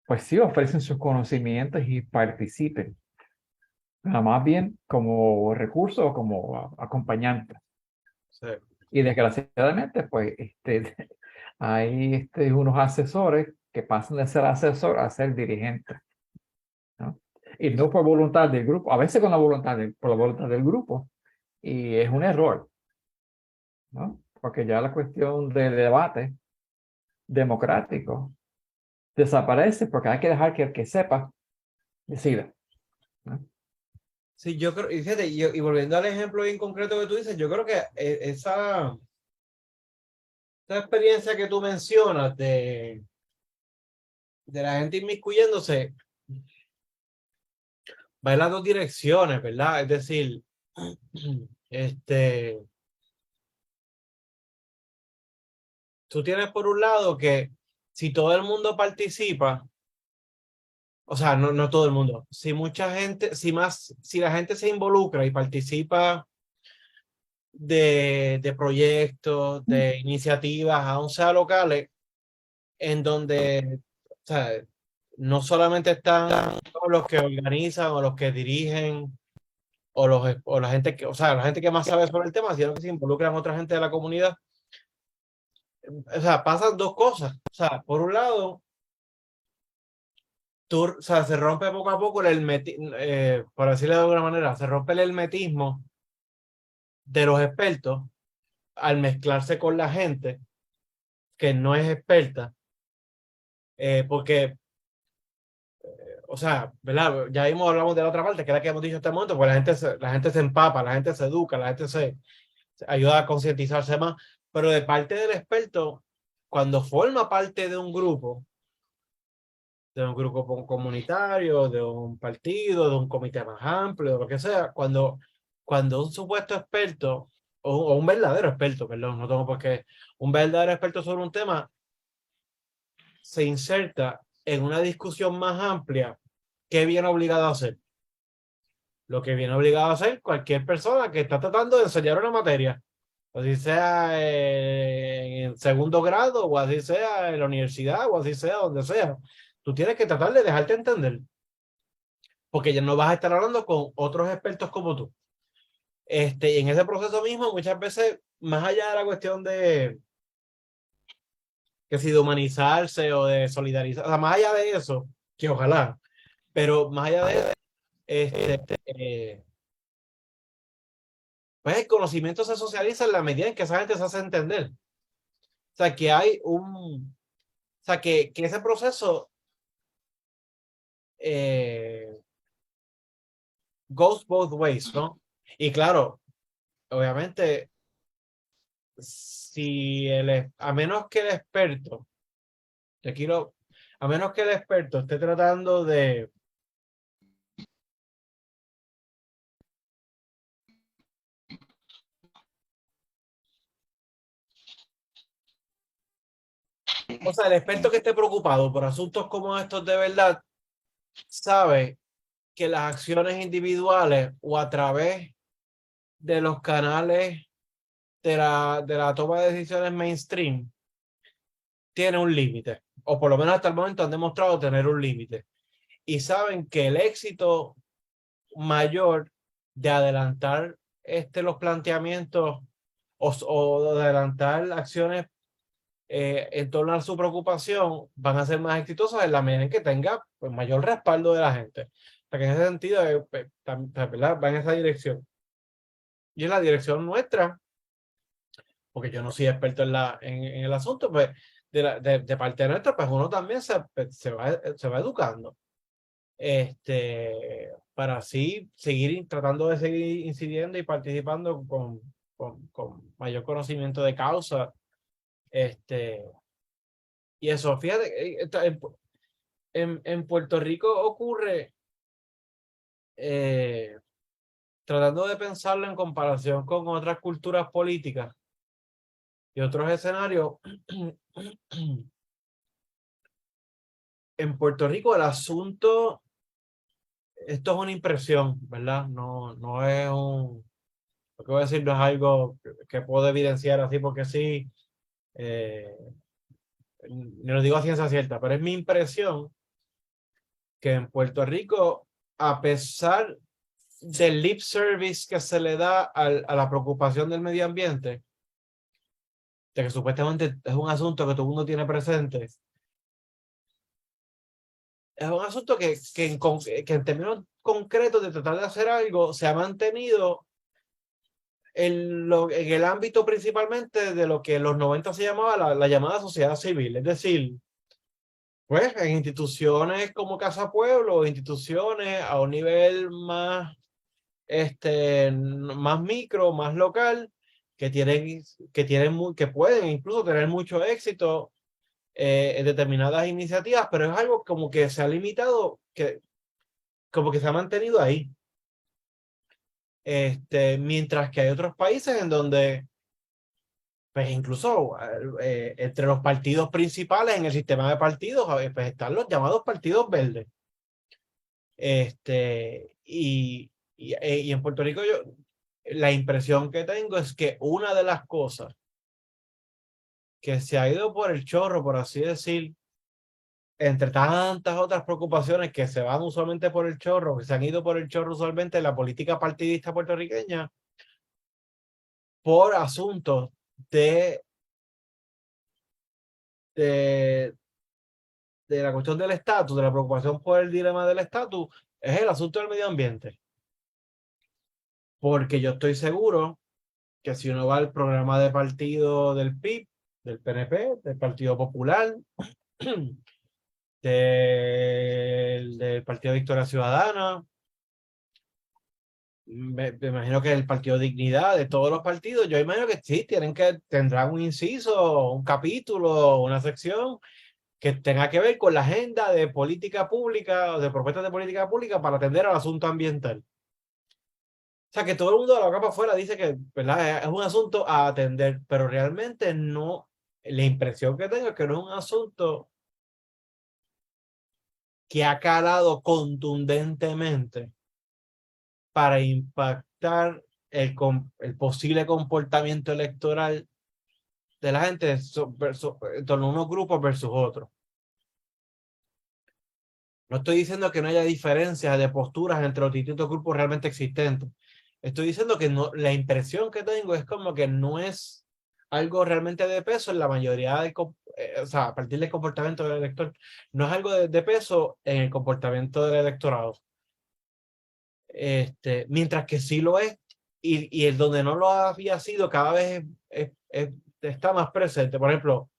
pues sí, ofrecen sus conocimientos y participen, nada más bien como recursos o como acompañantes. sí. Y desgraciadamente, pues hay unos asesores que pasan de ser asesor a ser dirigentes, ¿no? Y no por voluntad del grupo, a veces con la voluntad por la voluntad del grupo, y es un error, ¿no? Porque ya la cuestión del debate democrático desaparece porque hay que dejar que el que sepa decida, ¿no? Sí, yo creo, y fíjate, y volviendo al ejemplo bien concreto que tú dices, yo creo que esa experiencia que tú mencionas de la gente inmiscuyéndose, va en las dos direcciones, ¿verdad? Es decir, este, tú tienes por un lado que si todo el mundo participa, o sea, no todo el mundo, si mucha gente, si la gente se involucra y participa de proyectos, de iniciativas, aun sea locales, en donde, o sea, no solamente están los que organizan o los que dirigen o la gente que, o sea, la gente que más sabe sobre el tema, sino que se involucran otra gente de la comunidad. O sea, pasan dos cosas. O sea, por un lado, o sea, se rompe poco a poco por decirlo de alguna manera, se rompe el hermetismo de los expertos al mezclarse con la gente que no es experta, porque, o sea, ¿verdad? Ya mismo hablamos de la otra parte, que es la que hemos dicho hasta el momento, pues la gente se empapa, la gente se educa, la gente se ayuda a concientizarse más, pero de parte del experto, cuando forma parte de un grupo comunitario, de un partido, de un comité más amplio, de lo que sea, cuando un supuesto experto, o un verdadero experto, perdón, no tengo por qué, un verdadero experto sobre un tema, se inserta en una discusión más amplia, ¿qué viene obligado a hacer? Lo que viene obligado a hacer cualquier persona que está tratando de enseñar una materia, así sea en segundo grado, o así sea en la universidad, o así sea donde sea. Tú tienes que tratar de dejarte entender, porque ya no vas a estar hablando con otros expertos como tú. Y en ese proceso mismo, muchas veces, más allá de la cuestión de que si de humanizarse o de solidarizar, o sea, más allá de eso, que ojalá, pero más allá de eso, eh, pues el conocimiento se socializa en la medida en que esa gente se hace entender. O sea, o sea, que ese proceso eh, goes both ways, ¿no? Y claro, obviamente, a menos que el experto, te quiero, a menos que el experto esté tratando de, o sea, el experto que esté preocupado por asuntos como estos de verdad, sabe que las acciones individuales o a través de los canales de la toma de decisiones mainstream tiene un límite, o por lo menos hasta el momento han demostrado tener un límite. Y saben que el éxito mayor de adelantar los planteamientos o de adelantar acciones en torno a su preocupación van a ser más exitosas en la medida en que tenga pues, mayor respaldo de la gente. O sea que en ese sentido, ¿verdad? Va en esa dirección. Y en la dirección nuestra, porque yo no soy experto en el asunto, pues de parte nuestra, pues uno también se va educando. Para así tratando de seguir incidiendo y participando con mayor conocimiento de causa. Este, y eso, fíjate, en Puerto Rico ocurre, eh, tratando de pensarlo en comparación con otras culturas políticas y otros escenarios, en Puerto Rico el asunto, esto es una impresión, ¿verdad? No es lo que voy a decir no es algo que puedo evidenciar así porque sí, eh, no lo digo a ciencia cierta, pero es mi impresión que en Puerto Rico, a pesar del lip service que se le da a la preocupación del medio ambiente, de que supuestamente es un asunto que todo el mundo tiene presente, es un asunto que en términos concretos de tratar de hacer algo se ha mantenido en el ámbito principalmente de lo que en los 90 se llamaba la llamada sociedad civil, es decir, pues en instituciones como Casa Pueblo, instituciones a un nivel más micro, más local, que pueden incluso tener mucho éxito en determinadas iniciativas, pero es algo como que se ha limitado, como que se ha mantenido ahí. Mientras que hay otros países en donde, pues incluso entre los partidos principales en el sistema de partidos, pues están los llamados partidos verdes. Y en Puerto Rico la impresión que tengo es que una de las cosas que se ha ido por el chorro, por así decir, entre tantas otras preocupaciones que se van usualmente por el chorro, que se han ido por el chorro usualmente en la política partidista puertorriqueña, por asuntos de, de, de la cuestión del estatus, de la preocupación por el dilema del estatus, es el asunto del medio ambiente. Porque yo estoy seguro que si uno va al programa de partido del PIB, del PNP, del Partido Popular, del Partido Victoria Ciudadana, me imagino que el Partido Dignidad, de todos los partidos, yo imagino que sí, tendrán un inciso, un capítulo, una sección que tenga que ver con la agenda de política pública o de propuestas de política pública para atender al asunto ambiental. O sea, que todo el mundo de la boca para afuera dice que, ¿verdad? Es un asunto a atender, pero realmente no, la impresión que tengo es que no es un asunto que ha calado contundentemente para impactar el posible comportamiento electoral de la gente en torno a unos grupos versus otros. No estoy diciendo que no haya diferencias de posturas entre los distintos grupos realmente existentes. Estoy diciendo que no, la impresión que tengo es como que no es algo realmente de peso en la mayoría o sea, a partir del comportamiento del elector, no es algo de peso en el comportamiento del electorado. Mientras que sí lo es, y el donde no lo había sido cada vez está más presente. Por ejemplo,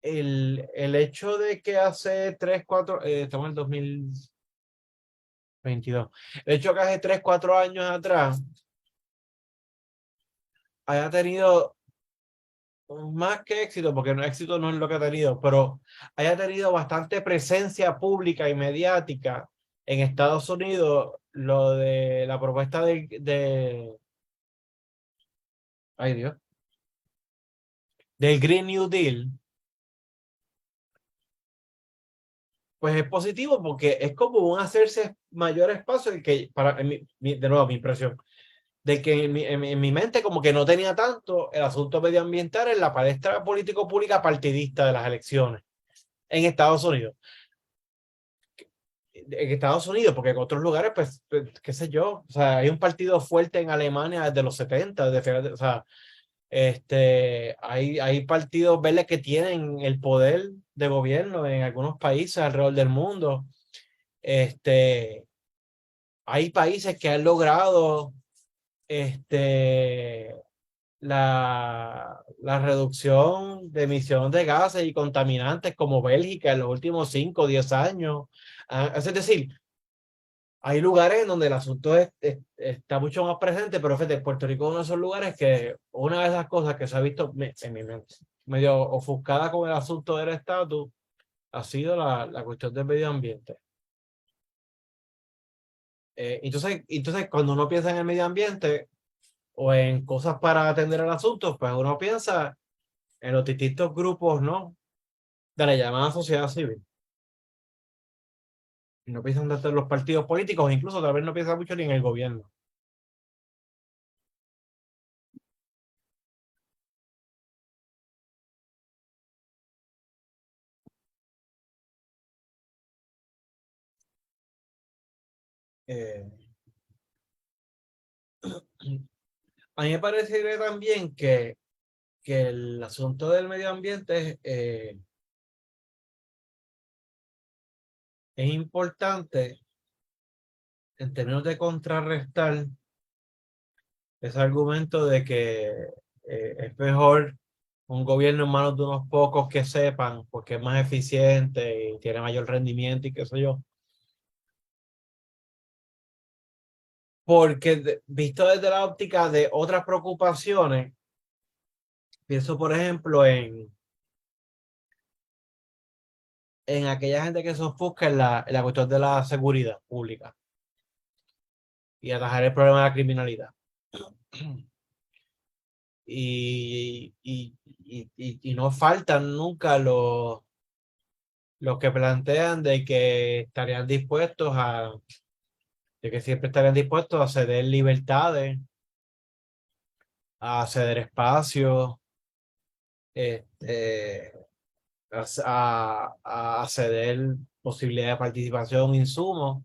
el hecho de que hace 3 4 estamos en el 2022, el hecho que hace 3 4 años atrás haya tenido más que éxito, porque no, éxito no es lo que ha tenido, pero haya tenido bastante presencia pública y mediática en Estados Unidos, lo de la propuesta ay Dios, del Green New Deal, pues es positivo porque es como un hacerse mayor espacio que para, de nuevo, mi impresión, de que en mi mente como que no tenía tanto el asunto medioambiental en la palestra político-pública partidista de las elecciones en Estados Unidos. En Estados Unidos, porque en otros lugares, pues, qué sé yo, o sea, hay un partido fuerte en Alemania desde los 70, o sea, hay partidos verdes que tienen el poder de gobierno en algunos países alrededor del mundo. Este, hay países que han logrado este, la reducción de emisión de gases y contaminantes como Bélgica en los últimos 5 o 10 años. Es decir, hay lugares en donde el asunto está mucho más presente, pero fíjate, Puerto Rico es uno de esos lugares que una de esas cosas que se ha visto en mi mente, medio ofuscada con el asunto del estatus, ha sido la cuestión del medio ambiente. Entonces, cuando uno piensa en el medio ambiente o en cosas para atender el asunto, pues uno piensa en los distintos grupos, ¿no? De la llamada sociedad civil. Y no piensan tanto en los partidos políticos, incluso tal vez no piensa mucho ni en el gobierno. Eh, a mí me parece también que el asunto del medio ambiente es importante en términos de contrarrestar ese argumento de que es mejor un gobierno en manos de unos pocos que sepan, porque es más eficiente y tiene mayor rendimiento y qué sé yo. Porque visto desde la óptica de otras preocupaciones, pienso por ejemplo en aquella gente que se ofusca en la cuestión de la seguridad pública y atajar el problema de la criminalidad. Y no faltan nunca los que plantean de que siempre estarían dispuestos a ceder libertades, a ceder espacios, este, a ceder posibilidad de participación, insumos,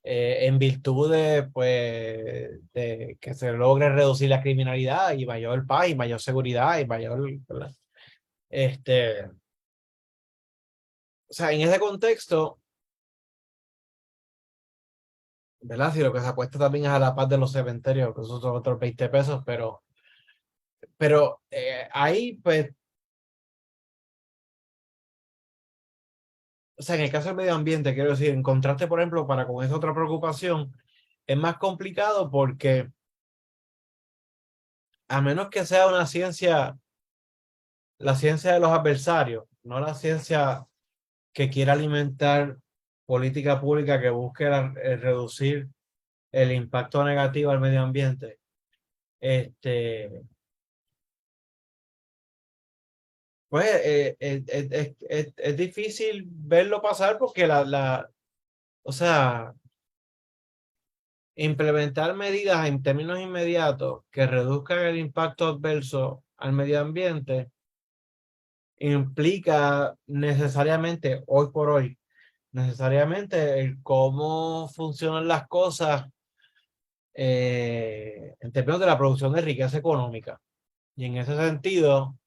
en virtud de, pues, de que se logre reducir la criminalidad y mayor paz y mayor seguridad y mayor, ¿verdad? O sea, en ese contexto, ¿verdad? Si lo que se apuesta también es a la paz de los cementerios, que esos son otros 20 pesos, pero ahí, pues, o sea, en el caso del medio ambiente, quiero decir, en contraste, por ejemplo, para con esa otra preocupación, es más complicado porque a menos que sea una ciencia, la ciencia de los adversarios, no la ciencia que quiera alimentar política pública que busque reducir el impacto negativo al medio ambiente, este, pues es difícil verlo pasar porque o sea, implementar medidas en términos inmediatos que reduzcan el impacto adverso al medio ambiente implica necesariamente, hoy por hoy, necesariamente el cómo funcionan las cosas en términos de la producción de riqueza económica. Y en ese sentido,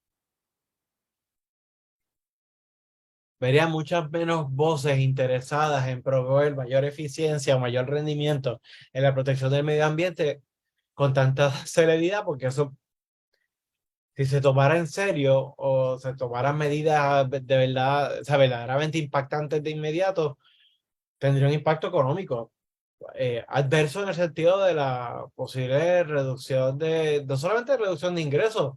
vería muchas menos voces interesadas en proveer mayor eficiencia o mayor rendimiento en la protección del medio ambiente con tanta celeridad, porque eso, si se tomara en serio o se tomaran medidas de verdad, o sea, verdaderamente impactantes de inmediato, tendría un impacto económico adverso en el sentido de la posible reducción de, no solamente reducción de ingresos,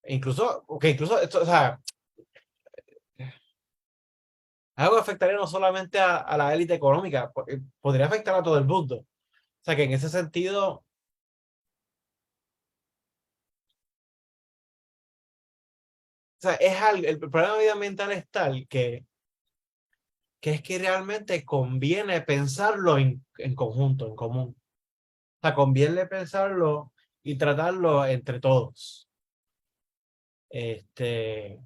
incluso, que incluso esto, o sea, algo que afectaría no solamente a la élite económica, podría afectar a todo el mundo. O sea que en ese sentido, o sea, es algo, el problema medioambiental es tal que es que realmente conviene pensarlo en conjunto, en común. O sea, conviene pensarlo y tratarlo entre todos. Este,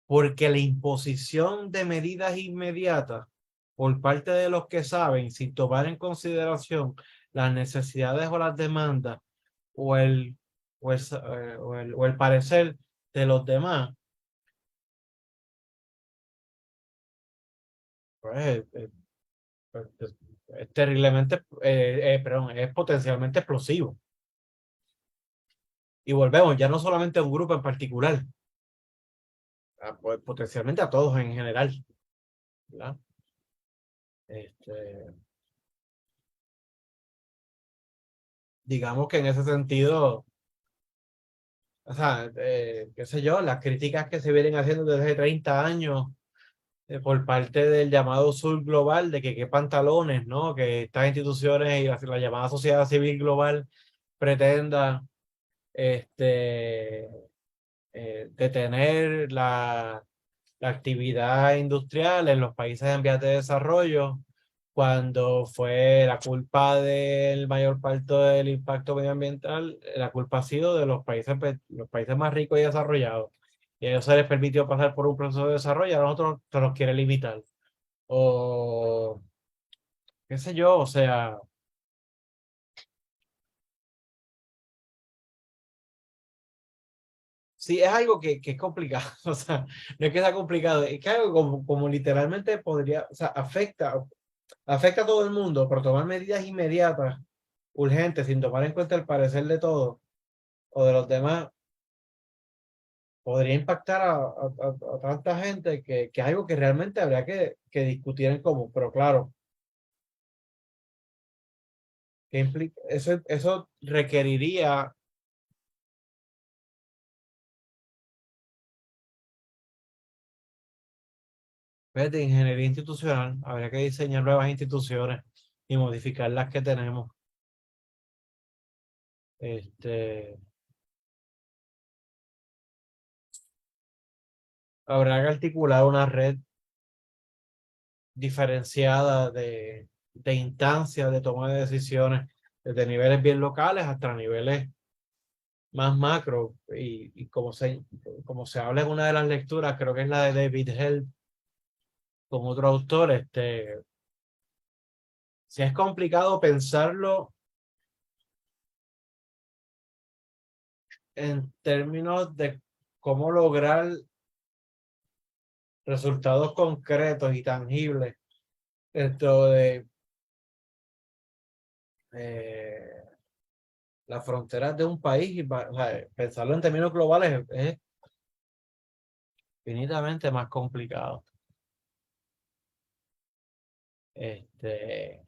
porque la imposición de medidas inmediatas por parte de los que saben, sin tomar en consideración las necesidades o las demandas o o el parecer de los demás, pues, es terriblemente, perdón, es potencialmente explosivo. Y volvemos, ya no solamente a un grupo en particular, pues, potencialmente a todos en general, ¿verdad? Este, digamos que en ese sentido, o sea, qué sé yo, las críticas que se vienen haciendo desde hace 30 años por parte del llamado sur global, de que qué pantalones, ¿no? Que estas instituciones y la llamada sociedad civil global pretenda este, detener la actividad industrial en los países en vías de desarrollo, cuando fue la culpa del mayor parte del impacto medioambiental, la culpa ha sido de los países más ricos y desarrollados. Y a ellos se les permitió pasar por un proceso de desarrollo, a nosotros se nos quiere limitar. O qué sé yo, o sea, sí, es algo que es complicado, o sea, no es que sea complicado, es que algo como literalmente podría, o sea, afecta a todo el mundo, pero tomar medidas inmediatas, urgentes, sin tomar en cuenta el parecer de todos o de los demás, podría impactar a tanta gente que es algo que realmente habría que discutir en común. Pero claro, eso requeriría pues, de ingeniería institucional, habría que diseñar nuevas instituciones y modificar las que tenemos. Este, habrá que articular una red diferenciada de instancias de toma de decisiones, desde niveles bien locales hasta niveles más macro, y como se habla en una de las lecturas, creo que es la de David Held con otro autor, si es complicado pensarlo en términos de cómo lograr resultados concretos y tangibles dentro de eh, las fronteras de un país, o sea, pensarlo en términos globales es infinitamente más complicado. Este,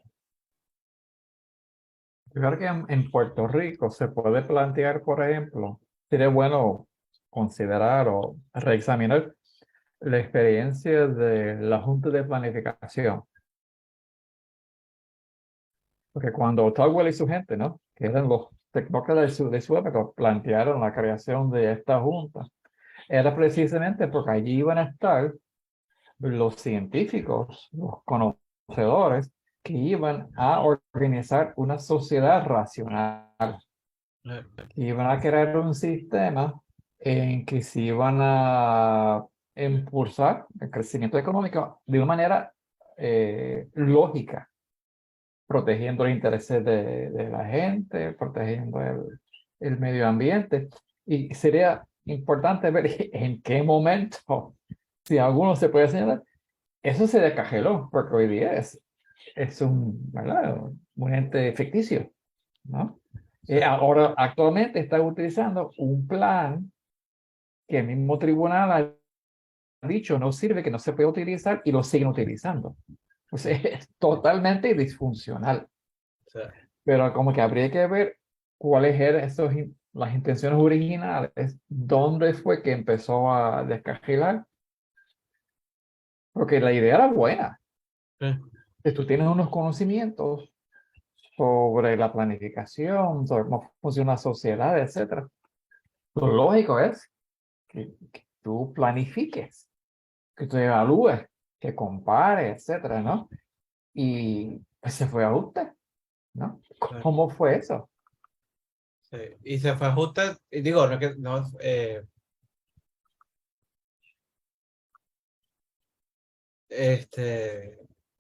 Yo creo que en Puerto Rico se puede plantear, por ejemplo, sería bueno considerar o reexaminar la experiencia de la Junta de Planificación. Porque cuando Tugwell y su gente, ¿no? Que eran los tecnócratas de su época, plantearon la creación de esta junta, era precisamente porque allí iban a estar los científicos, los conocedores, que iban a organizar una sociedad racional, eh, que iban a crear un sistema en que se iban a impulsar el crecimiento económico de una manera lógica, protegiendo los intereses de la gente, protegiendo el medio ambiente. Y sería importante ver en qué momento, si alguno se puede señalar, eso se descajeló, porque hoy día es un, ¿verdad? Un ente ficticio, ¿no? sí, Ahora, actualmente está utilizando un plan que el mismo tribunal ha dicho no sirve, que no se puede utilizar y lo siguen utilizando. O sea, es totalmente disfuncional. sí. Pero como que habría que ver cuáles eran las intenciones originales, dónde fue que empezó a descarrilar, porque la idea era buena. Sí. Si tú tienes unos conocimientos sobre la planificación, sobre cómo funciona la sociedad, etcétera, lo lógico es que tú planifiques, que tú evalúes, que compares, etcétera, ¿no? Y pues se fue a usted, ¿no? Sí. ¿Cómo fue eso? Sí. Y se fue justo, y digo, no, no,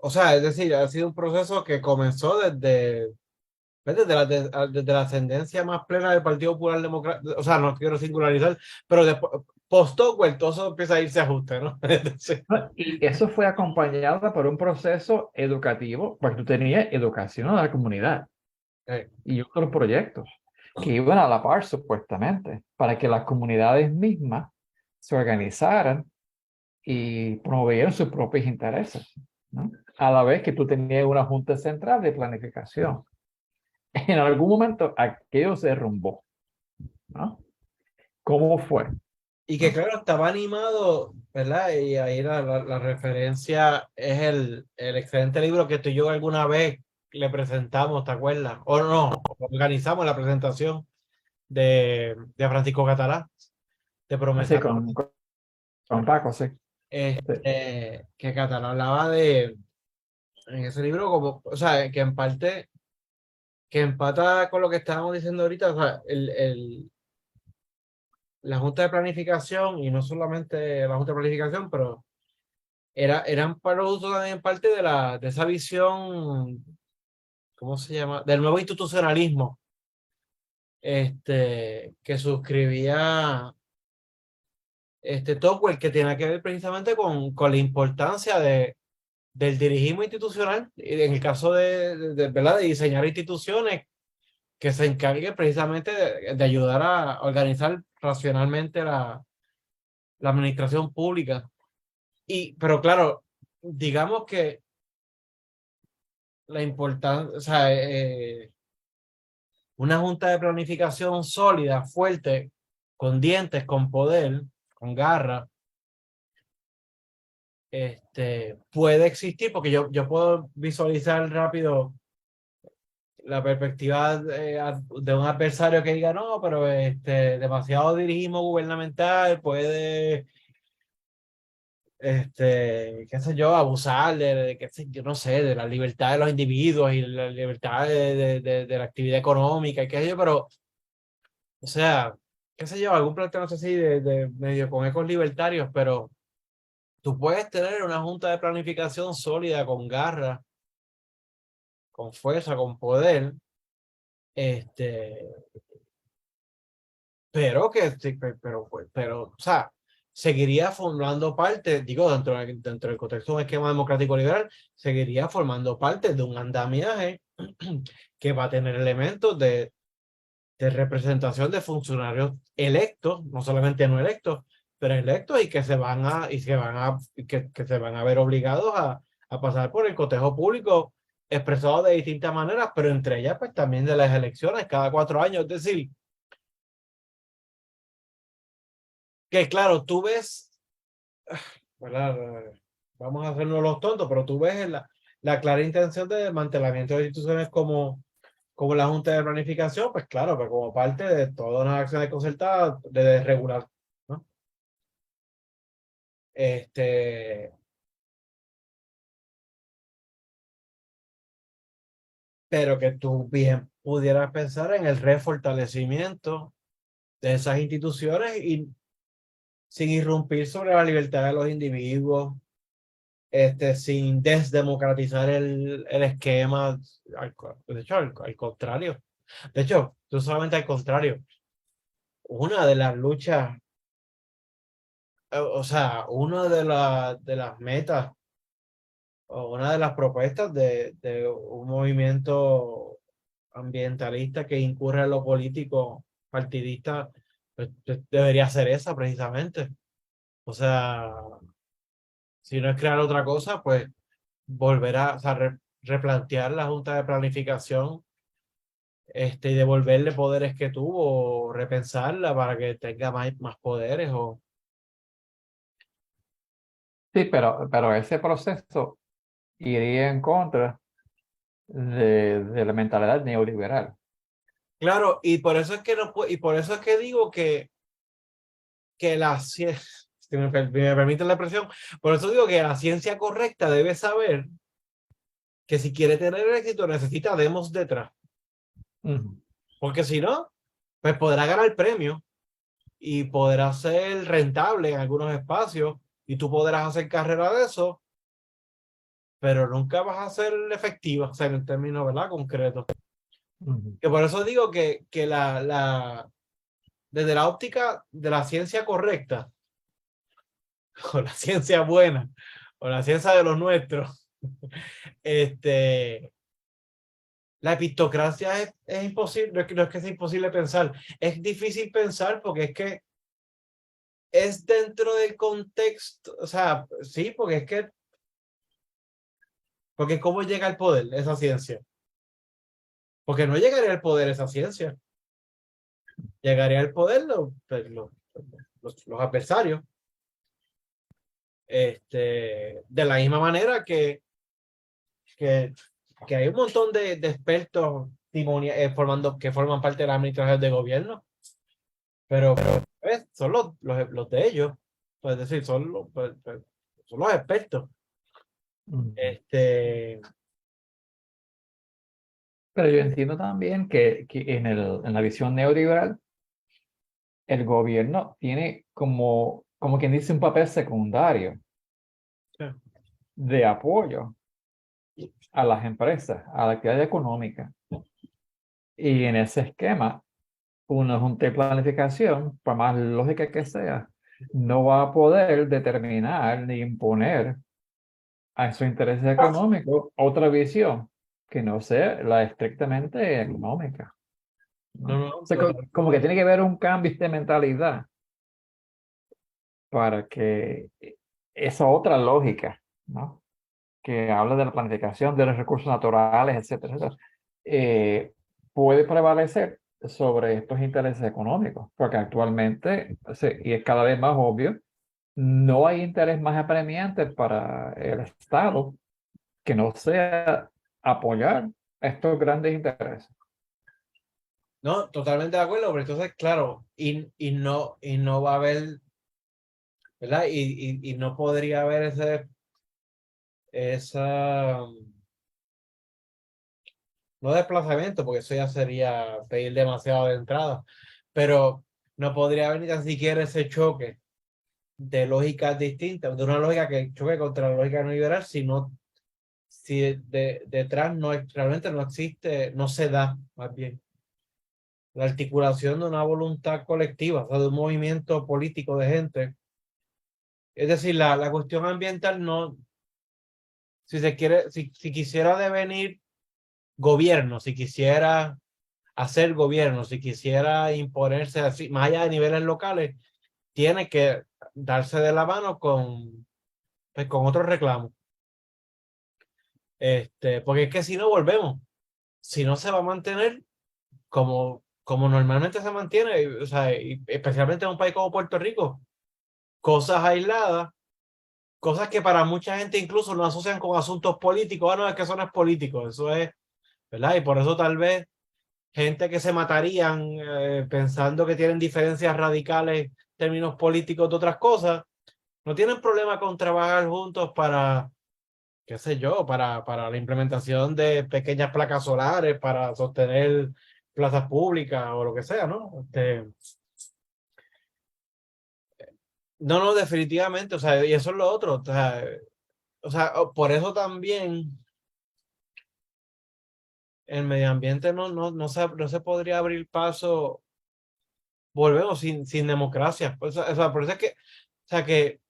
o sea, es decir, ha sido un proceso que comenzó desde la ascendencia más plena del Partido Popular Democrático, o sea, no quiero singularizar, pero después, post-Tocqueville, todo eso empieza a irse a ajuste, ¿no? Entonces, Y eso fue acompañado por un proceso educativo, porque tú tenías educación a la comunidad eh, y otros proyectos que iban a la par supuestamente, para que las comunidades mismas se organizaran y promovieran sus propios intereses, ¿no? A la vez que tú tenías una junta central de planificación. En algún momento aquello se derrumbó, ¿no? ¿Cómo fue? y que ¿No? claro, estaba animado, ¿verdad? Y ahí la referencia es el excelente libro que tú y yo alguna vez le presentamos, ¿te acuerdas? O no, organizamos la presentación de Francisco Catalá, de Así Promesa. con Paco, sí. Sí. Que Catalá hablaba en ese libro, como, o sea, que empata con lo que estábamos diciendo ahorita, o sea, la Junta de Planificación, y no solamente la Junta de Planificación, pero eran producto también parte de esa visión, ¿cómo se llama? Del nuevo institucionalismo, que suscribía Tocqueville, que tiene que ver precisamente con la importancia del dirigismo institucional, y en el caso ¿verdad? De diseñar instituciones que se encarguen precisamente de ayudar a organizar racionalmente la administración pública. Pero claro, digamos que la importancia, o sea, una junta de planificación sólida, fuerte, con dientes, con poder, con garra, puede existir, porque yo puedo visualizar rápido la perspectiva de un adversario que diga, no, pero demasiado dirigismo gubernamental puede, qué sé yo, abusar qué sé yo, no sé, de la libertad de los individuos y la libertad de la actividad económica y qué sé yo, pero O sea, qué sé yo, algún planteamiento así de medio con ecos libertarios, pero tú puedes tener una junta de planificación sólida, con garra, con fuerza, con poder, este, pero o sea, seguiría formando parte, digo, dentro del contexto de un esquema democrático liberal, seguiría formando parte de un andamiaje que va a tener elementos de representación de funcionarios electos, no solamente no electos, pero electos y que se van a, y que van a, que se van a ver obligados a pasar por el cotejo público expresado de distintas maneras, pero entre ellas pues también de las elecciones cada 4 años. Es decir, que claro, tú ves, ¿verdad? Vamos a hacernos los tontos, pero tú ves la clara intención de desmantelamiento de instituciones como la Junta de Planificación, pues claro, pero como parte de todas las acciones concertadas de regular, ¿no? Este, pero que tú bien pudieras pensar en el refortalecimiento de esas instituciones y sin irrumpir sobre la libertad de los individuos, sin desdemocratizar el esquema, de hecho, al contrario. De hecho, tú solamente al contrario, una de las luchas, o sea, una de las metas o una de las propuestas de un movimiento ambientalista que incurre en lo político partidista, pues debería ser esa precisamente. O sea, si no es crear otra cosa, pues volver a, o sea, replantear la Junta de Planificación, y devolverle poderes que tuvo, o repensarla para que tenga más poderes. Sí, pero ese proceso iría en contra de la mentalidad neoliberal. Claro, y por eso es que no y por eso es que digo que la ciencia, si me permite la expresión, por eso digo que la ciencia correcta debe saber que si quiere tener éxito necesita demos detrás, Ujú, porque si no, pues podrá ganar premio y podrá ser rentable en algunos espacios y tú podrás hacer carrera de eso, pero nunca vas a ser efectiva, o sea, en términos, ¿verdad? Concretos. ujú. Que por eso digo que desde la óptica de la ciencia correcta, o la ciencia buena, o la ciencia de los nuestros, este, la epistocracia es imposible, no es que sea imposible pensar, es difícil pensar porque es que es dentro del contexto, o sea, sí, porque ¿cómo llega al poder esa ciencia? Porque no llegaría al poder esa ciencia, llegaría al poder pues, los adversarios, de la misma manera que, que hay un montón de expertos que forman parte de la administración de gobierno, pero pues, son los de ellos, pues, es decir, son los expertos. Ujú. Este, Pero yo entiendo también que en la visión neoliberal, el gobierno tiene como quien dice un papel secundario de apoyo a las empresas, a la actividad económica. Y en ese esquema, una junta de planificación, por más lógica que sea, no va a poder determinar ni imponer a esos intereses económicos otra visión que no sea la estrictamente económica, ¿no? no, O no, sea, como que tiene que haber un cambio de mentalidad para que esa otra lógica, ¿no? Que habla de la planificación de los recursos naturales, etcétera, etcétera, eh, puede prevalecer sobre estos intereses económicos, porque actualmente, y es cada vez más obvio, no hay interés más apremiante para el Estado que no sea apoyar estos grandes intereses. no, totalmente de acuerdo, pero entonces, claro, y no va a haber, ¿verdad? Y no podría haber esa, no desplazamiento, porque eso ya sería pedir demasiado de entrada, pero no podría haber ni tan siquiera ese choque de lógicas distintas, de una lógica que choque contra la lógica neoliberal, sino si detrás no realmente no existe, no se da más bien la articulación de una voluntad colectiva, o sea, de un movimiento político de gente. Es decir, la cuestión ambiental no, si se quiere, si quisiera devenir gobierno, si quisiera hacer gobierno, si quisiera imponerse así, más allá de niveles locales, tiene que darse de la mano pues, con otros reclamos. Porque es que si no volvemos, si no se va a mantener como normalmente se mantiene, o sea, y especialmente en un país como Puerto Rico, cosas aisladas, cosas que para mucha gente incluso no asocian con asuntos políticos. Ah, no, es que eso no es político, eso es, ¿verdad? Y por eso tal vez gente que se matarían pensando que tienen diferencias radicales en términos políticos de otras cosas, no tienen problema con trabajar juntos para, qué sé yo, para la implementación de pequeñas placas solares, para sostener plazas públicas o lo que sea, ¿no? No, no, definitivamente, o sea, y eso es lo otro, por eso también el medio ambiente no se podría abrir paso, volvemos sin democracia. O sea, por eso es que, o sea, que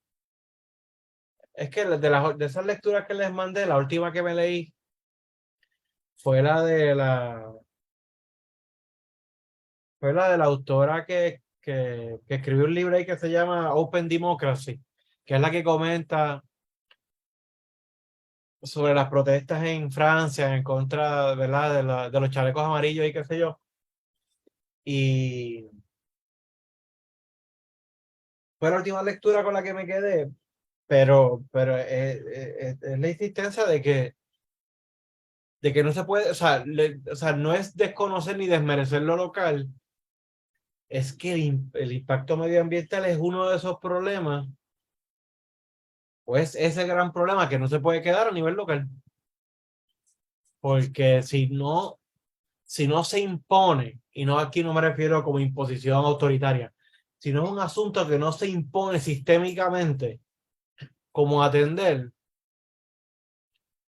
es que de esas lecturas que les mandé, la última que me leí fue la de la autora que escribió un libro ahí que se llama Open Democracy, que es la que comenta sobre las protestas en Francia en contra, ¿verdad? De los chalecos amarillos y qué sé yo. Y fue la última lectura con la que me quedé, pero es la insistencia de que no se puede, o sea, no es desconocer ni desmerecer lo local, es que el impacto medioambiental es uno de esos problemas, pues ese gran problema que no se puede quedar a nivel local, porque si no se impone, y no aquí no me refiero como imposición autoritaria, sino es un asunto que no se impone sistémicamente como atender,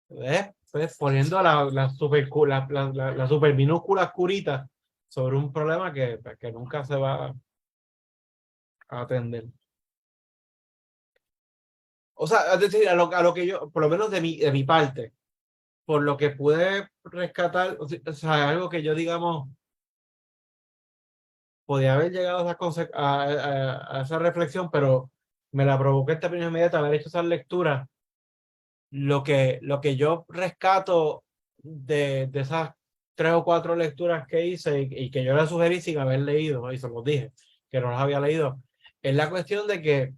pues poniendo la super minúscula curita sobre un problema que nunca se va a atender. O sea, es decir, a lo que yo, por lo menos de mi parte, por lo que pude rescatar, o sea, algo que yo, digamos, podía haber llegado a esa reflexión, pero me la provoqué en términos inmediatos haber hecho esa lectura. Lo que yo rescato de esas 3 o 4 lecturas que hice y que yo le sugerí sin haber leído, y se los dije, que no las había leído, es la cuestión de que,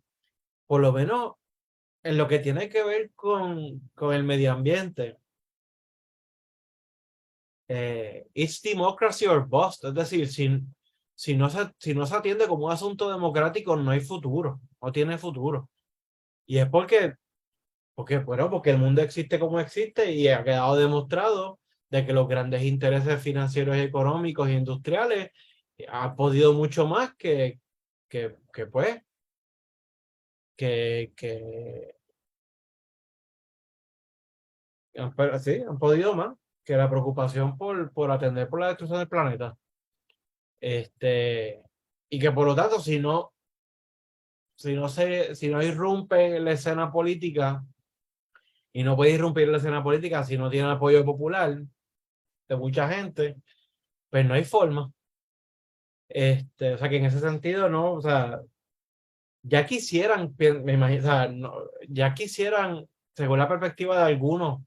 por lo menos en lo que tiene que ver con el medio ambiente, it's democracy or bust. Es decir, si no se atiende como un asunto democrático, no hay futuro, no tiene futuro. Y es porque el mundo existe como existe y ha quedado demostrado de que los grandes intereses financieros, económicos e industriales han podido mucho más pues, que sí, han podido más que la preocupación por atender por la destrucción del planeta. Este, y que por lo tanto, si no irrumpe la escena política, y no puede irrumpir la escena política si no tiene apoyo popular de mucha gente, pues no hay forma. O sea que en ese sentido, no, o sea, ya quisieran, me imagino, o sea, ya quisieran, según la perspectiva de algunos,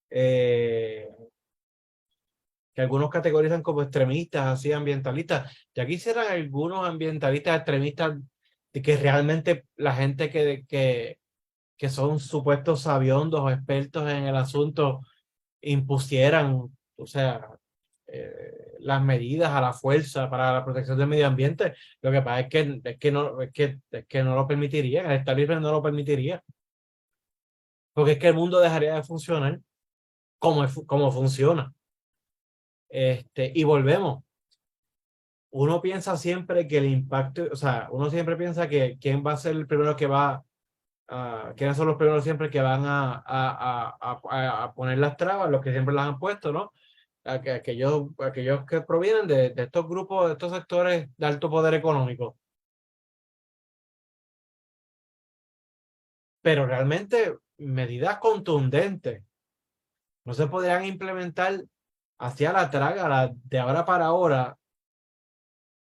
eh, que algunos categorizan como extremistas, así ambientalistas, ya quisieran algunos ambientalistas extremistas de que realmente la gente que son supuestos sabiondos o expertos en el asunto impusieran, o sea, las medidas a la fuerza para la protección del medio ambiente. Lo que pasa es que no lo permitiría, el establishment no lo permitiría, porque es que el mundo dejaría de funcionar como funciona. Y volvemos. uno piensa siempre que el impacto, o sea, uno siempre piensa que quién va a ser el primero que va quiénes son los primeros siempre que van a poner las trabas, los que siempre las han puesto, ¿no? Aquellos que provienen de estos grupos, de estos sectores de alto poder económico. Pero realmente medidas contundentes no se podrían implementar hacia la traga de ahora para ahora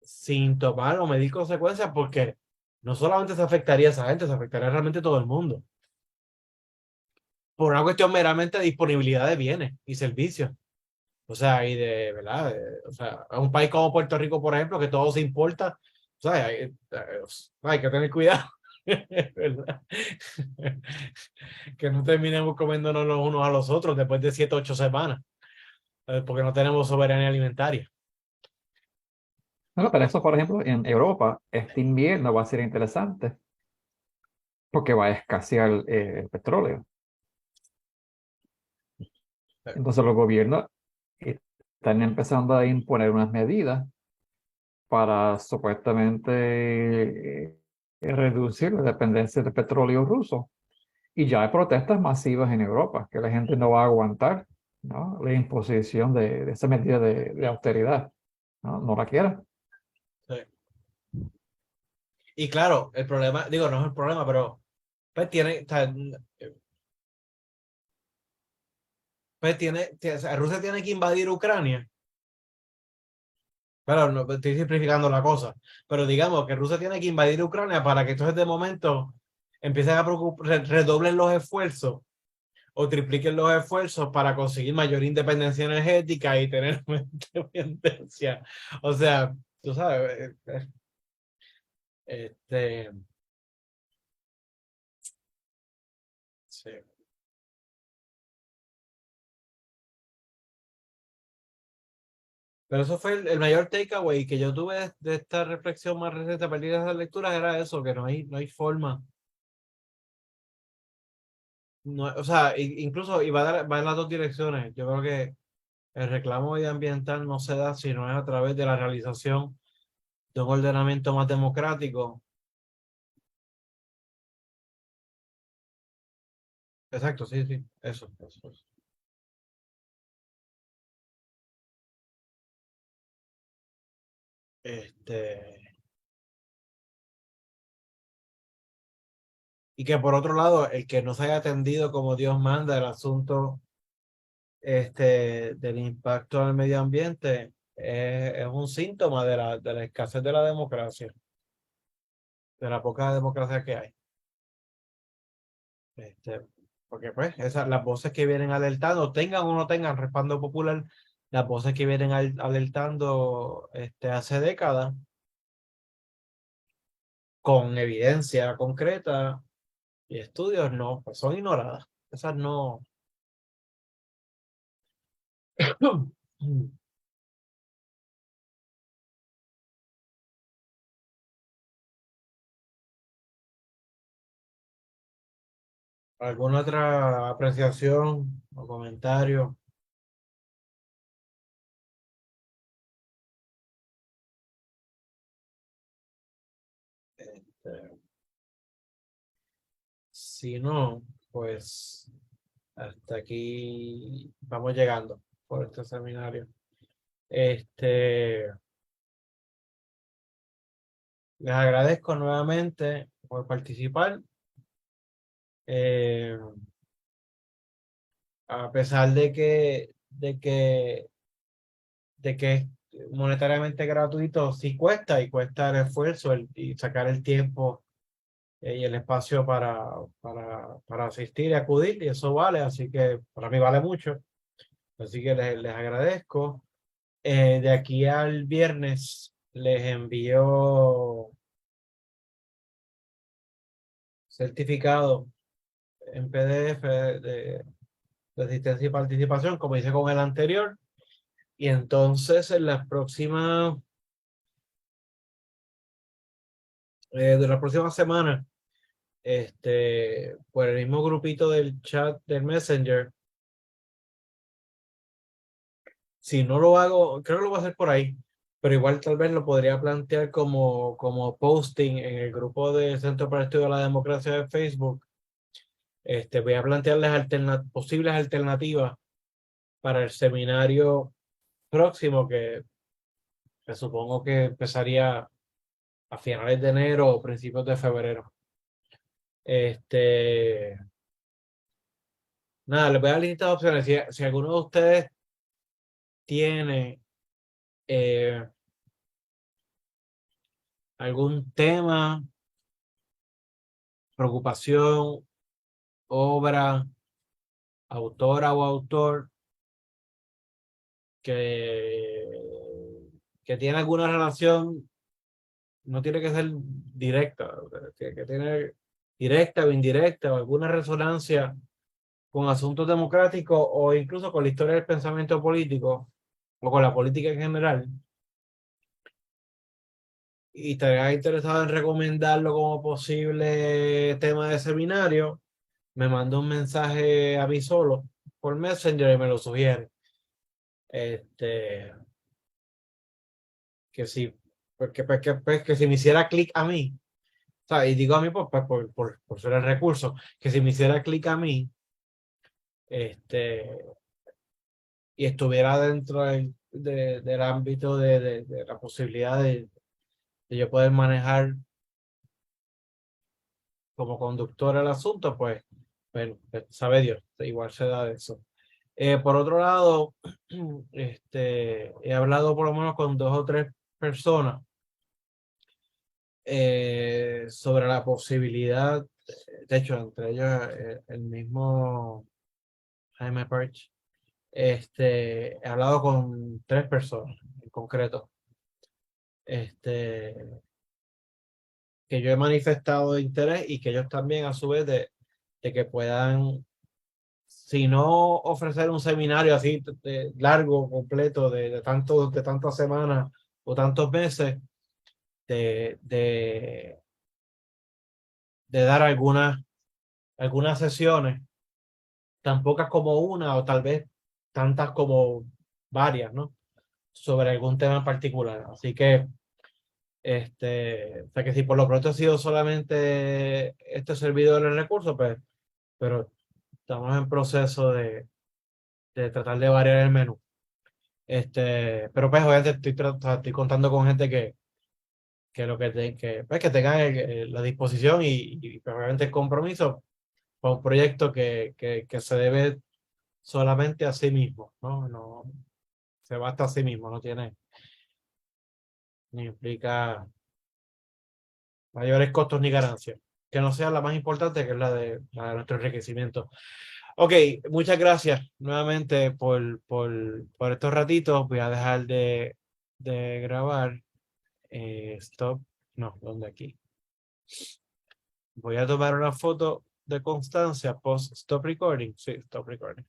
sin tomar o medir consecuencias porque no solamente se afectaría a esa gente, se afectaría realmente a todo el mundo. Por una cuestión meramente de disponibilidad de bienes y servicios. O sea, y de, ¿verdad? O sea, a un país como Puerto Rico, por ejemplo, que todo se importa, o sea, hay que tener cuidado, ¿verdad? Que no terminemos comiéndonos los unos a los otros después de 7 u 8 semanas, porque no tenemos soberanía alimentaria. Bueno, pero eso, por ejemplo, en Europa, este invierno va a ser interesante porque va a escasear el petróleo. Entonces los gobiernos están empezando a imponer unas medidas para supuestamente reducir la dependencia del petróleo ruso. Y ya hay protestas masivas en Europa, que la gente no va a aguantar, ¿no? La imposición de esa medida de austeridad, ¿no? No la quieren. Sí. Y claro, el problema, digo, no es el problema, pero pues tiene, o sea, o sea, Rusia tiene que invadir Ucrania. Pero no estoy simplificando la cosa. Pero digamos que Rusia tiene que invadir Ucrania para que entonces de momento empiecen a redoblen los esfuerzos o tripliquen los esfuerzos para conseguir mayor independencia energética y tener una independencia. O sea, tú sabes, este, sí. Pero eso fue el mayor takeaway que yo tuve de esta reflexión más reciente a partir de esas lecturas, era eso, que no hay forma. No, o sea, incluso y va en las dos direcciones. Yo creo que el reclamo medioambiental no se da si no es a través de la realización de un ordenamiento más democrático. Exacto, sí, sí, eso. Este, y que por otro lado, el que no se haya atendido como Dios manda el asunto del impacto al medio ambiente es un síntoma de la escasez de la democracia, de la poca democracia que hay. Este, porque pues las voces que vienen alertando, tengan o no tengan respaldo popular, las voces que vienen alertando hace décadas, con evidencia concreta y estudios, no, pues son ignoradas. Esas no. ¿Alguna otra apreciación o comentario? Este, si no, pues hasta aquí vamos llegando por este seminario. Les agradezco nuevamente por participar. eh, a pesar de que es monetariamente gratuito, sí cuesta y cuesta el esfuerzo y sacar el tiempo y el espacio para asistir y acudir, y eso vale, así que para mí vale mucho. Así que les agradezco. De aquí al viernes les envío certificado en PDF de asistencia y participación, como hice con el anterior. Y entonces en de la próxima semana, por el mismo grupito del chat del Messenger, si no lo hago, creo que lo voy a hacer por ahí. pero igual tal vez lo podría plantear como posting en el grupo del Centro para el Estudio de la Democracia de Facebook. Voy a plantearles posibles alternativas para el seminario próximo, que supongo que empezaría a finales de enero o principios de febrero. Este, Nada, les voy a dar listas de opciones. Si alguno de ustedes tiene eh, algún tema, preocupación, obra, autora o autor que tiene alguna relación, no tiene que ser directa, que tiene directa o indirecta o alguna resonancia con asuntos democráticos o incluso con la historia del pensamiento político o con la política en general, y estaría interesado en recomendarlo como posible tema de seminario, me manda un mensaje a mí solo por Messenger y me lo sugiere. Este, que si, que si me hiciera clic a mí, o sea, y digo a mí por ser el recurso, que si me hiciera clic a mí, este, y estuviera dentro del ámbito de la posibilidad de yo poder manejar como conductor el asunto, pues, bueno, pues, sabe Dios, igual se da de eso. Por otro lado, he hablado por lo menos con dos o tres personas sobre la posibilidad, de hecho, entre ellos el mismo Jaime Perch. He hablado con tres personas en concreto, este, que yo he manifestado interés y que ellos también a su vez de que puedan, si no ofrecer un seminario así largo, completo, de tantas semanas o tantos meses, de, de, de dar algunas sesiones, tan pocas como una o tal vez tantas como varias, ¿no? Sobre algún tema en particular. Así que, o sea que si por lo pronto ha sido solamente este servidor de recursos, pues, pero estamos en proceso de tratar de variar el menú. Pero pues obviamente estoy contando con gente que lo pues, que tengan la disposición y pues, obviamente el compromiso para un proyecto que se debe solamente a sí mismo, ¿no? No se basta a sí mismo, no tiene ni implica mayores costos ni ganancias, que no sea la más importante, que es la de nuestro enriquecimiento. Ok, muchas gracias nuevamente por estos ratitos. Voy a dejar de grabar. Stop. No, ¿dónde aquí? Voy a tomar una foto de constancia post stop recording. Sí, stop recording.